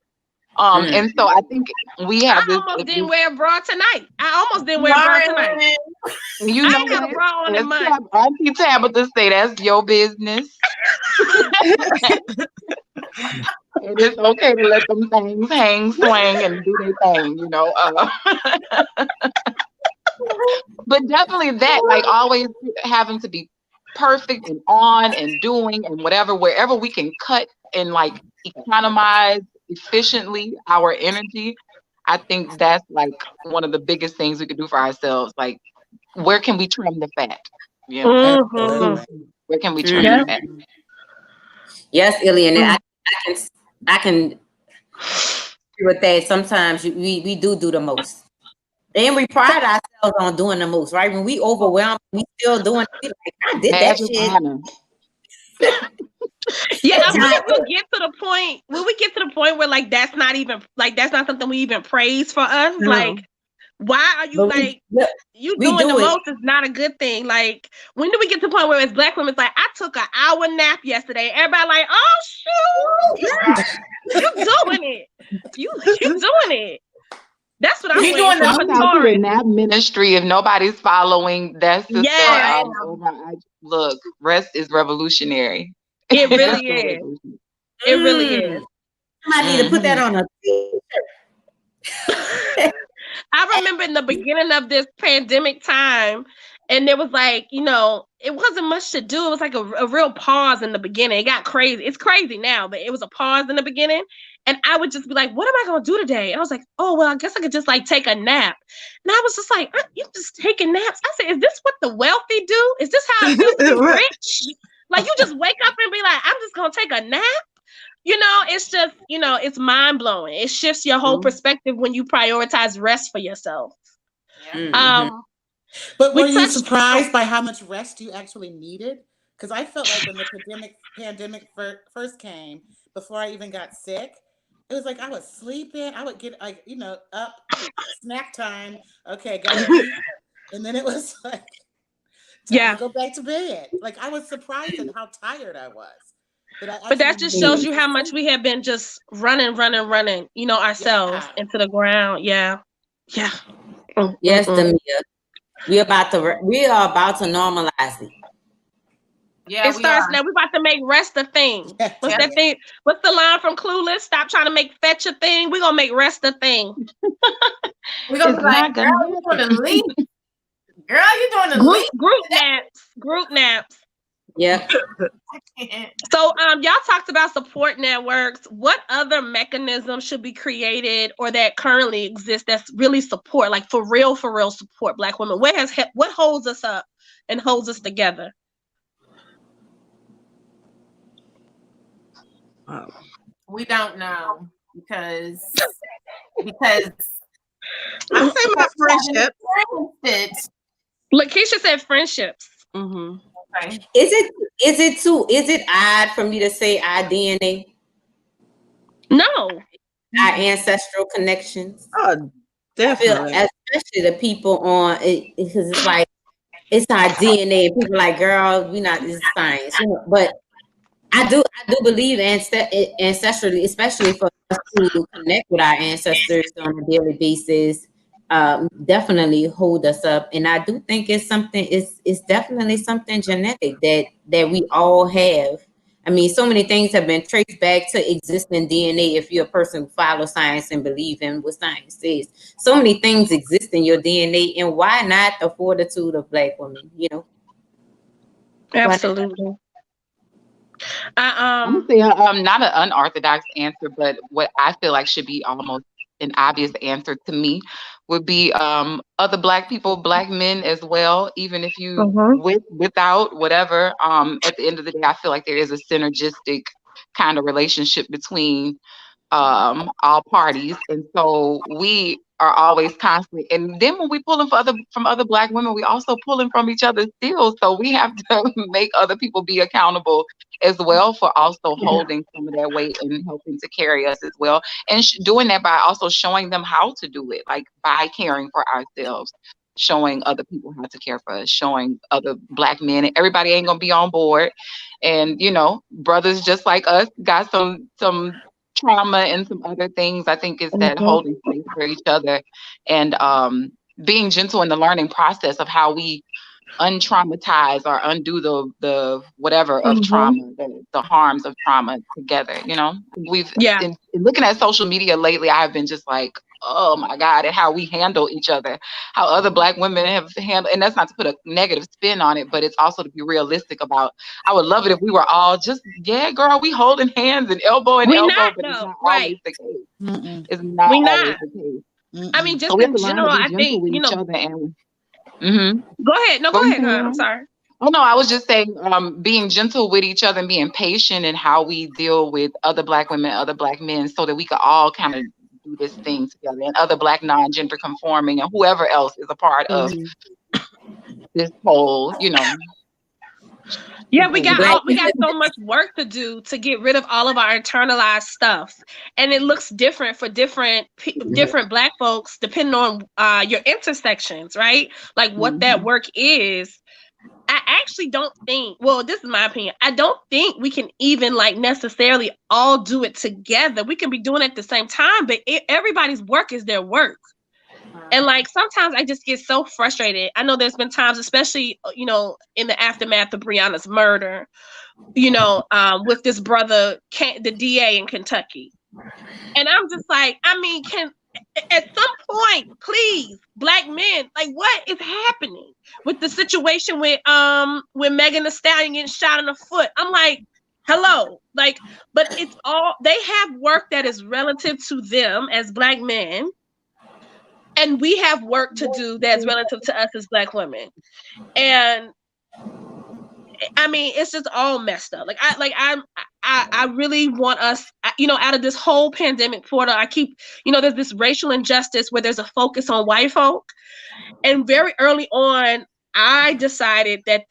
Speaker 22: And so I think we
Speaker 18: I
Speaker 22: have this,
Speaker 18: almost didn't wear a bra tonight. I almost didn't wear a bra tonight.
Speaker 22: you
Speaker 18: I
Speaker 22: know
Speaker 18: ain't had a
Speaker 22: what?
Speaker 18: bra on in
Speaker 22: As
Speaker 18: months.
Speaker 22: Auntie Tabitha say, that's your business. It is okay to let them things hang, swing, and do their thing, you know. But definitely that, like always having to be perfect and on and doing and whatever, wherever we can cut and like economize efficiently our energy. I think that's like one of the biggest things we could do for ourselves. Like, where can we trim the fat? You know, where can we trim the
Speaker 23: Mhm.
Speaker 22: fat?
Speaker 23: Yes, Ilya, and I can agree with that. Sometimes we do the most, and we pride ourselves on doing the most. Right? When we overwhelmed, we still doing. We like, I did that
Speaker 22: Badge of
Speaker 23: shit.
Speaker 22: honor.
Speaker 18: Yeah, I wonder if we'll get to the point. Will we get to the point where like that's not even like that's not something we even praise for us?
Speaker 23: No.
Speaker 18: Like, why are you
Speaker 23: But
Speaker 18: like you
Speaker 23: we
Speaker 18: doing
Speaker 23: do
Speaker 18: the
Speaker 23: it.
Speaker 18: most is not a good thing? Like, when do we get to the point where as Black women, it's like I took an hour nap yesterday. Everybody like, oh shoot, you doing it? You doing it? That's what I'm waiting for.
Speaker 22: Shout out to the nap ministry. If nobody's following that sister,
Speaker 18: Yes.
Speaker 22: look, rest is revolutionary.
Speaker 18: It really is. It really is.
Speaker 23: I need to put that on a t-shirt.
Speaker 18: I remember in the beginning of this pandemic time, and there was like, you know, it wasn't much to do. It was like a real pause in the beginning. It got crazy. It's crazy now, but it was a pause in the beginning. And I would just be like, what am I going to do today? And I was like, oh, well, I guess I could just like take a nap. And I was just like, you just taking naps. I said, is this what the wealthy do? Is this how it feels to be
Speaker 19: Right.
Speaker 18: rich? Like, you just wake up and be like, I'm just going to take a nap. You know, it's just, you know, it's mind blowing. It shifts your whole perspective when you prioritize rest for yourself.
Speaker 20: But were you
Speaker 18: touched-
Speaker 20: surprised by how much rest you actually needed? Because I felt like when the pandemic first came, before I even got sick, it was like I was sleeping. I would get like, you know, up, snack time. Okay, gotta eat. And then it was like time to go back to bed. Like I was surprised at how tired I was.
Speaker 18: But that just shows you how much we have been just running, you know, ourselves into the ground. Yeah. Yeah.
Speaker 23: Yes, Demia. We are about to normalize it.
Speaker 21: Yeah,
Speaker 18: it starts now. We're about to make rest a thing. What's that thing? What's the line from Clueless? Stop trying to make fetch a thing. We're gonna make rest a thing.
Speaker 21: We're gonna be like, girl, you doing the leap. Girl, you doing the leap.
Speaker 18: Group naps.
Speaker 23: Yeah.
Speaker 18: So y'all talked about support networks. What other mechanisms should be created or that currently exist that's really support, like for real support Black women? What holds us up and holds us together?
Speaker 21: We don't know because
Speaker 19: I say my friendship.
Speaker 18: Lakeisha said friendships.
Speaker 23: Mm-hmm. Okay. Is it odd for me to say our DNA?
Speaker 18: No.
Speaker 23: Our ancestral connections.
Speaker 19: Oh, definitely.
Speaker 23: Especially the people on it, because it's like it's our DNA. People are like, girl, we not this is science, you know. But I do believe ancestrally, especially for us to connect with our ancestors on a daily basis. Definitely hold us up, and I do think it's something. It's definitely something genetic that we all have. I mean, so many things have been traced back to existing DNA. If you're a person who follows science and believe in what science says, so many things exist in your DNA, and why not the fortitude of Black women? You know,
Speaker 18: absolutely.
Speaker 22: I'm gonna say not an unorthodox answer, but what I feel like should be almost an obvious answer to me would be other Black people, Black men as well. Even if you without whatever, at the end of the day, I feel like there is a synergistic kind of relationship between all parties, and so we are always constant. And then when we pulling from other Black women, we also pulling from each other still. So we have to make other people be accountable as well for also holding some of that weight and helping to carry us as well. And doing that by also showing them how to do it, like by caring for ourselves, showing other people how to care for us, showing other Black men. And everybody ain't gonna be on board. And brothers just like us got some trauma and some other things. I think it's that holding space for each other and being gentle in the learning process of how we untraumatize or undo the whatever of trauma, the harms of trauma together. We've in looking at social media lately, I've been just like, oh my God, and how we handle each other, how other Black women have handled, and that's not to put a negative spin on it, but it's also to be realistic about. I would love it if we were all just, yeah, girl, we holding hands and elbow and elbow, but it's not always the case. It's not always the case.
Speaker 18: I mean, just
Speaker 22: so we have
Speaker 18: in
Speaker 22: to learn
Speaker 18: general,
Speaker 22: to be
Speaker 18: I
Speaker 22: gentle
Speaker 18: think,
Speaker 22: with each other and.
Speaker 18: Go ahead. No, go ahead, girl. I'm sorry.
Speaker 22: Oh no, I was just saying, being gentle with each other and being patient in how we deal with other Black women, other Black men, so that we could all kind of do this thing together, and other Black non-gender conforming and whoever else is a part of this whole,
Speaker 18: Yeah, we got so much work to do to get rid of all of our internalized stuff, and it looks different for different Black folks depending on your intersections, right? Like what that work is. I actually don't think. Well, this is my opinion. I don't think we can even necessarily all do it together. We can be doing it at the same time, but everybody's work is their work. And sometimes I just get so frustrated. I know there's been times, especially, in the aftermath of Breonna's murder, with this brother, the DA in Kentucky. And I'm just like, I mean, at some point, please, Black men, what is happening with the situation with Megan Thee Stallion getting shot in the foot? I'm like, hello, but it's all, they have work that is relative to them as Black men. And we have work to do that's relative to us as Black women. And I mean, it's just all messed up. I really want us, out of this whole pandemic portal, I keep, there's this racial injustice where there's a focus on white folk. And very early on, I decided that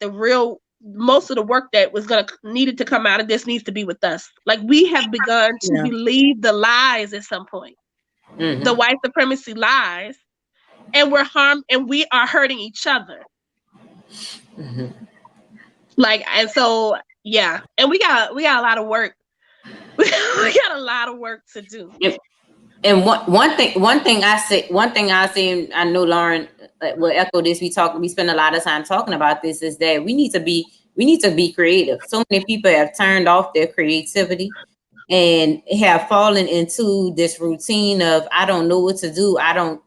Speaker 18: most of the work that was needed to come out of this needs to be with us. We have begun to believe the lies at some point. The white supremacy lies, and we are hurting each other. And so, yeah, and we got a lot of work. We got a lot of work to do.
Speaker 23: And one thing I say, and I know Lauren will echo this. We spend a lot of time talking about this, is that we need to be creative. So many people have turned off their creativity and have fallen into this routine of, I don't know what to do. I don't,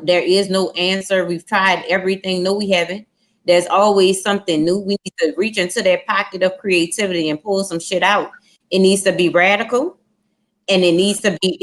Speaker 23: there is no answer. We've tried everything. No, we haven't. There's always something new. We need to reach into that pocket of creativity and pull some shit out. It needs to be radical, and it needs to be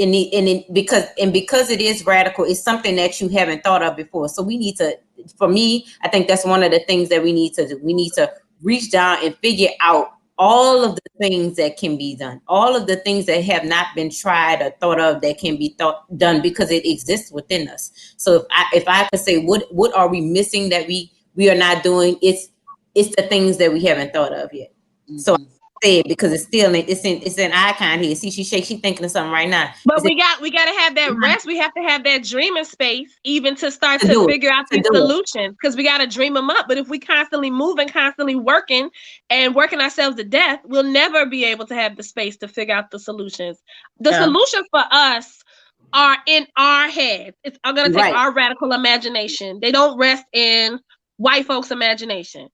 Speaker 23: because it is radical, it's something that you haven't thought of before. So we need to, for me, I think that's one of the things that we need to do. We need to reach down and figure out all of the things that can be done, all of the things that have not been tried or thought of that can be done because it exists within us. So if I could say, what are we missing that we are not doing? It's the things that we haven't thought of yet. So I say it because it's an icon here. See, she thinking of something right now.
Speaker 18: But we got to have that rest. We have to have that dreaming space, even to start to figure out these solutions, because we got to dream them up. But if we constantly moving, constantly working and working ourselves to death, we'll never be able to have the space to figure out the solutions. The solutions for us are in our heads. I'm going to take our radical imagination. They don't rest in white folks' imagination.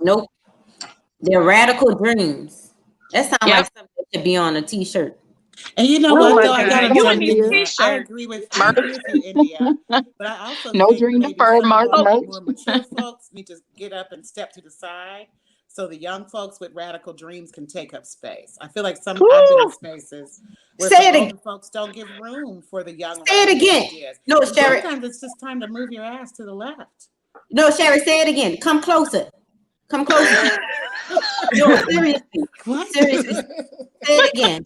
Speaker 23: Nope. They're radical dreams. That sounds like something that should be on a t-shirt.
Speaker 20: And you know what, though, I gotta
Speaker 18: tell you,
Speaker 20: I agree with you, India. But I also
Speaker 22: No Dream Deferred,
Speaker 20: more mature folks need to get up and step to the side so the young folks with radical dreams can take up space. I feel like I've been in spaces where older folks don't give room for the young.
Speaker 23: Say it again.
Speaker 20: Ideas.
Speaker 23: No, Sherry.
Speaker 20: Sometimes it's just time to move your ass to the left.
Speaker 23: No, Sherry, say it again. Come closer. Come closer. No, seriously. Seriously. Say it again.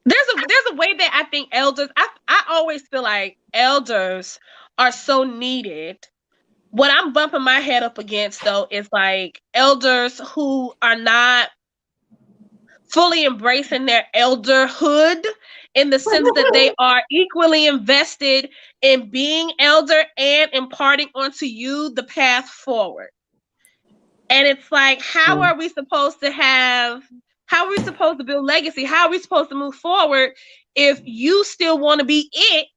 Speaker 18: there's a way that I think elders, I always feel like elders are so needed. What I'm bumping my head up against though is like elders who are not fully embracing their elderhood in the sense that they are equally invested in being elder and imparting onto you the path forward. And it's like, how are we supposed to build legacy? How are we supposed to move forward if you still want to be it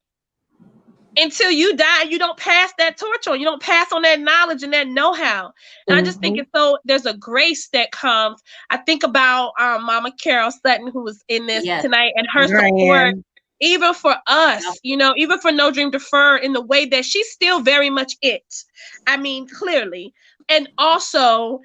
Speaker 18: until you die? You don't pass that torch on. You don't pass on that knowledge and that know-how. And I just think it's so, there's a grace that comes. I think about Mama Carol Sutton, who was in this tonight, and her support, even for us, you know, even for No Dream Deferred, in the way that she's still very much it. I mean, clearly. And also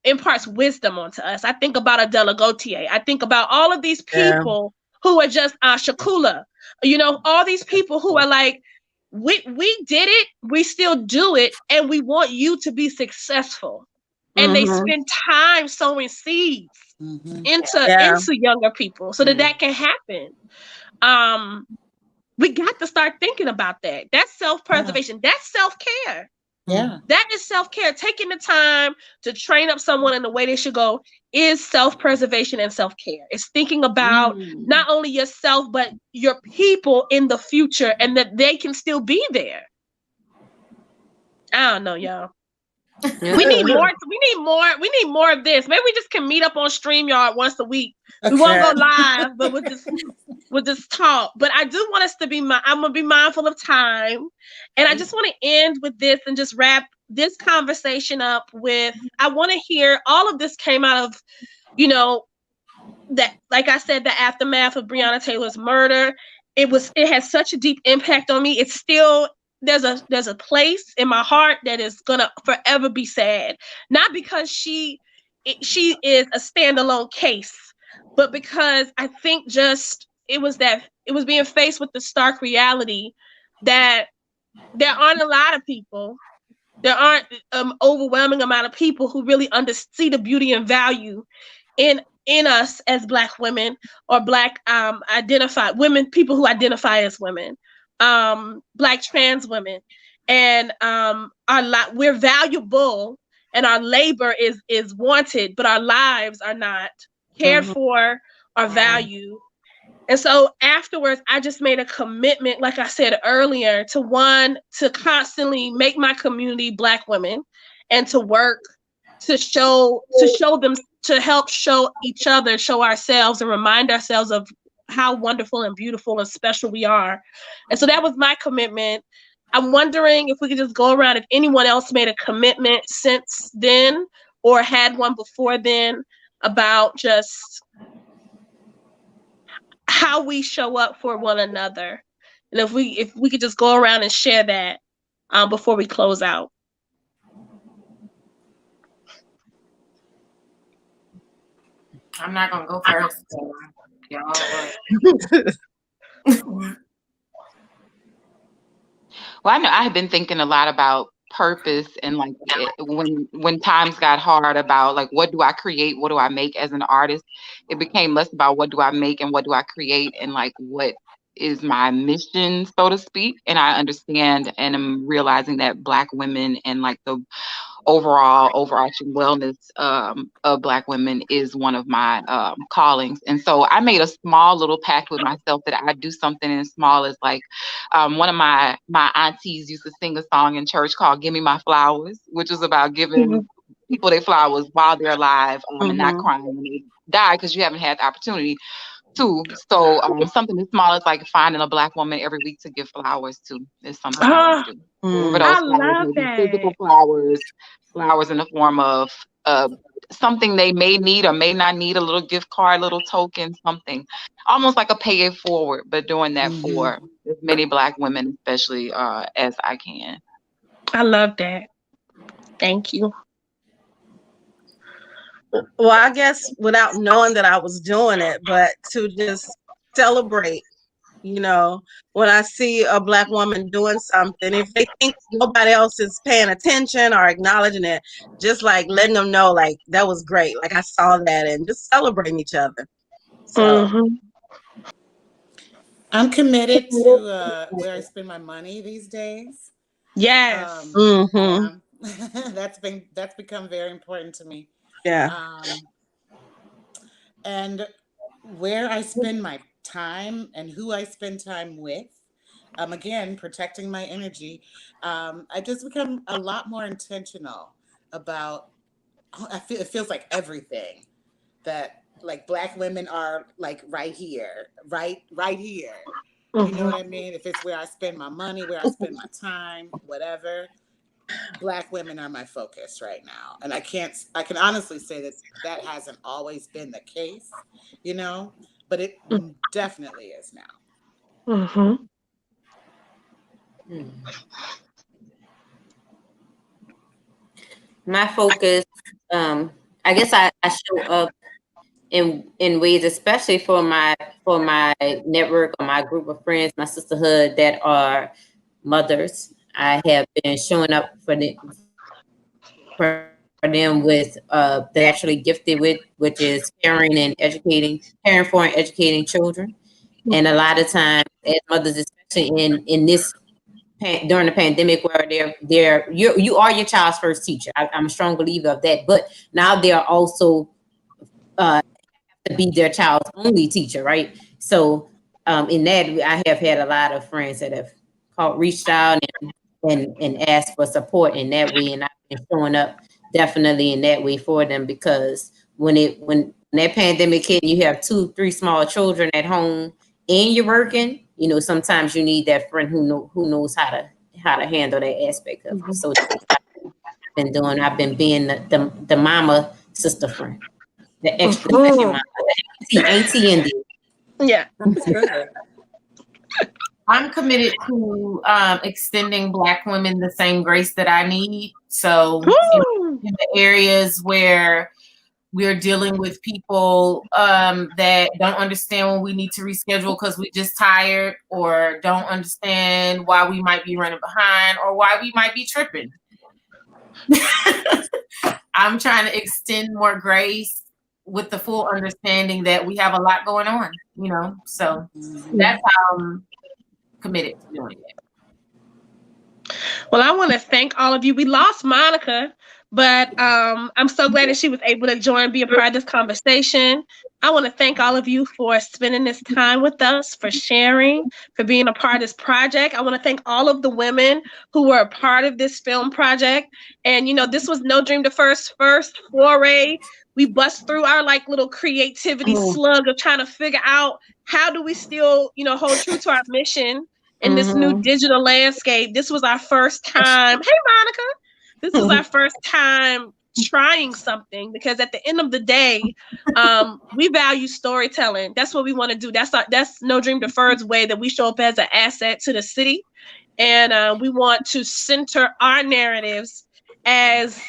Speaker 18: imparts wisdom onto us. I think about Adela Gautier. I think about all of these people who are just Shakula. You know, all these people who are like, we did it, we still do it, and we want you to be successful. And they spend time sowing seeds into younger people so that can happen. We got to start thinking about that. That's self-preservation. That's self-care.
Speaker 5: Yeah.
Speaker 18: That is self-care. Taking the time to train up someone in the way they should go is self-preservation and self-care. It's thinking about not only yourself, but your people in the future, and that they can still be there. I don't know, y'all. We need more. We need more of this. Maybe we just can meet up on StreamYard once a week. We won't go live, but we'll just talk. But I do want us to be. I'm gonna be mindful of time, and I just want to end with this and just wrap this conversation up with. I want to hear, all of this came out of, you know, that, like I said, the aftermath of Breonna Taylor's murder. It has such a deep impact on me. It's still. There's a place in my heart that is gonna forever be sad, not because she is a standalone case, but because I think just it was being faced with the stark reality that there aren't a lot of people, there aren't overwhelming amount of people who really see the beauty and value in us as Black women, or Black identified women, people who identify as women. Black trans women, and we're valuable, and our labor is wanted, but our lives are not cared for or valued. And so afterwards, I just made a commitment, like I said earlier, to constantly make my community Black women, and to work to show them, to help show each other, show ourselves, and remind ourselves of how wonderful and beautiful and special we are. And so that was my commitment. I'm wondering if we could just go around, if anyone else made a commitment since then or had one before then, about just how we show up for one another. And if we could just go around and share that before we close out.
Speaker 21: I'm not gonna go first. So y'all.
Speaker 22: Well, I know I have been thinking a lot about purpose, and like when times got hard, about like, what do I create, what do I make as an artist? It became less about what do I make and what do I create, and like what is my mission, so to speak. And I understand, and I'm realizing that Black women and like the overarching wellness of Black women is one of my callings. And so I made a small little pact with myself that I'd do something as small as like, one of my aunties used to sing a song in church called "Give Me My Flowers," which was about giving people their flowers while they're alive, and not crying when they die, because you haven't had the opportunity to. So something as small as like finding a Black woman every week to give flowers to is something I want to do. Whatever those
Speaker 18: I
Speaker 22: flowers,
Speaker 18: love
Speaker 22: maybe
Speaker 18: that.
Speaker 22: physical flowers in the form of something they may need or may not need, a little gift card, little token, something almost like a pay it forward, but doing that for as many Black women, especially as I can.
Speaker 18: I love that. Thank you.
Speaker 19: Well, I guess without knowing that I was doing it, but to just celebrate, you know, when I see a Black woman doing something, if they think nobody else is paying attention or acknowledging it, just like letting them know, like, that was great. Like, I saw that, and just celebrating each other. So
Speaker 20: I'm committed to where I spend my money these days.
Speaker 18: Yes.
Speaker 20: Yeah. That's become very important to me.
Speaker 19: Yeah.
Speaker 20: And where I spend my time and who I spend time with. Again, protecting my energy. I just become a lot more intentional about. It feels like everything that like Black women are like right here, right here. You know what I mean? If it's where I spend my money, where I spend my time, whatever. Black women are my focus right now, and I can honestly say that hasn't always been the case, you know, but it definitely is now.
Speaker 23: My focus, I guess I show up in ways, especially for my network or my group of friends, my sisterhood that are mothers. I have been showing up for them with they're actually gifted with, which is caring for and educating children. And a lot of times as mothers, especially in this during the pandemic, where you are your child's first teacher. I'm a strong believer of that. But now they are also to be their child's only teacher, right? So in that, I have had a lot of friends that have reached out and asked for support in that way, and I've been showing up definitely in that way for them, because when that pandemic hit, and you have 2-3 small children at home and you're working, sometimes you need that friend who knows how to handle that aspect of it. So that's what I've been being the mama sister friend, the extra second mama, the auntie India.
Speaker 18: Yeah.
Speaker 21: I'm committed to extending Black women the same grace that I need. So in the areas where we're dealing with people that don't understand when we need to reschedule because we just tired, or don't understand why we might be running behind, or why we might be tripping. I'm trying to extend more grace with the full understanding that we have a lot going on, so that's how I'm committed to doing it.
Speaker 18: Well, I want to thank all of you. We lost Monica, but I'm so glad that she was able to join and be a part of this conversation. I want to thank all of you for spending this time with us, for sharing, for being a part of this project. I want to thank all of the women who were a part of this film project. And, this was No Dream Deferred's first foray. We bust through our little creativity slug of trying to figure out how do we still, hold true to our mission in this new digital landscape. This was our first time. Hey, Monica. This was our first time trying something, because at the end of the day, we value storytelling. That's what we want to do. That's No Dream Deferred's way that we show up as an asset to the city. And we want to center our narratives as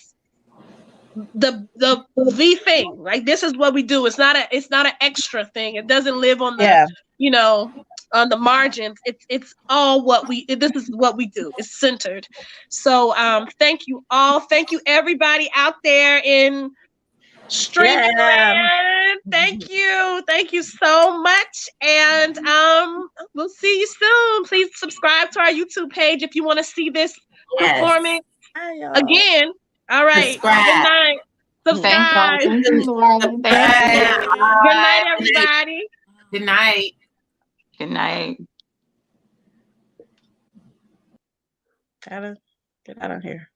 Speaker 18: the thing. Like, this is what we do. It's not an extra thing. It doesn't live on the on the margins. It's all what this is what we do. It's centered. So thank you all. Thank you everybody out there in streaming land. Thank you so much. And we'll see you soon. Please subscribe to our YouTube page if you want to see this performance again. All right.
Speaker 23: Subscribe.
Speaker 18: Good night. Subscribe.
Speaker 22: Good
Speaker 18: night, everybody.
Speaker 21: Good night.
Speaker 22: Good night.
Speaker 19: Gotta get out of here.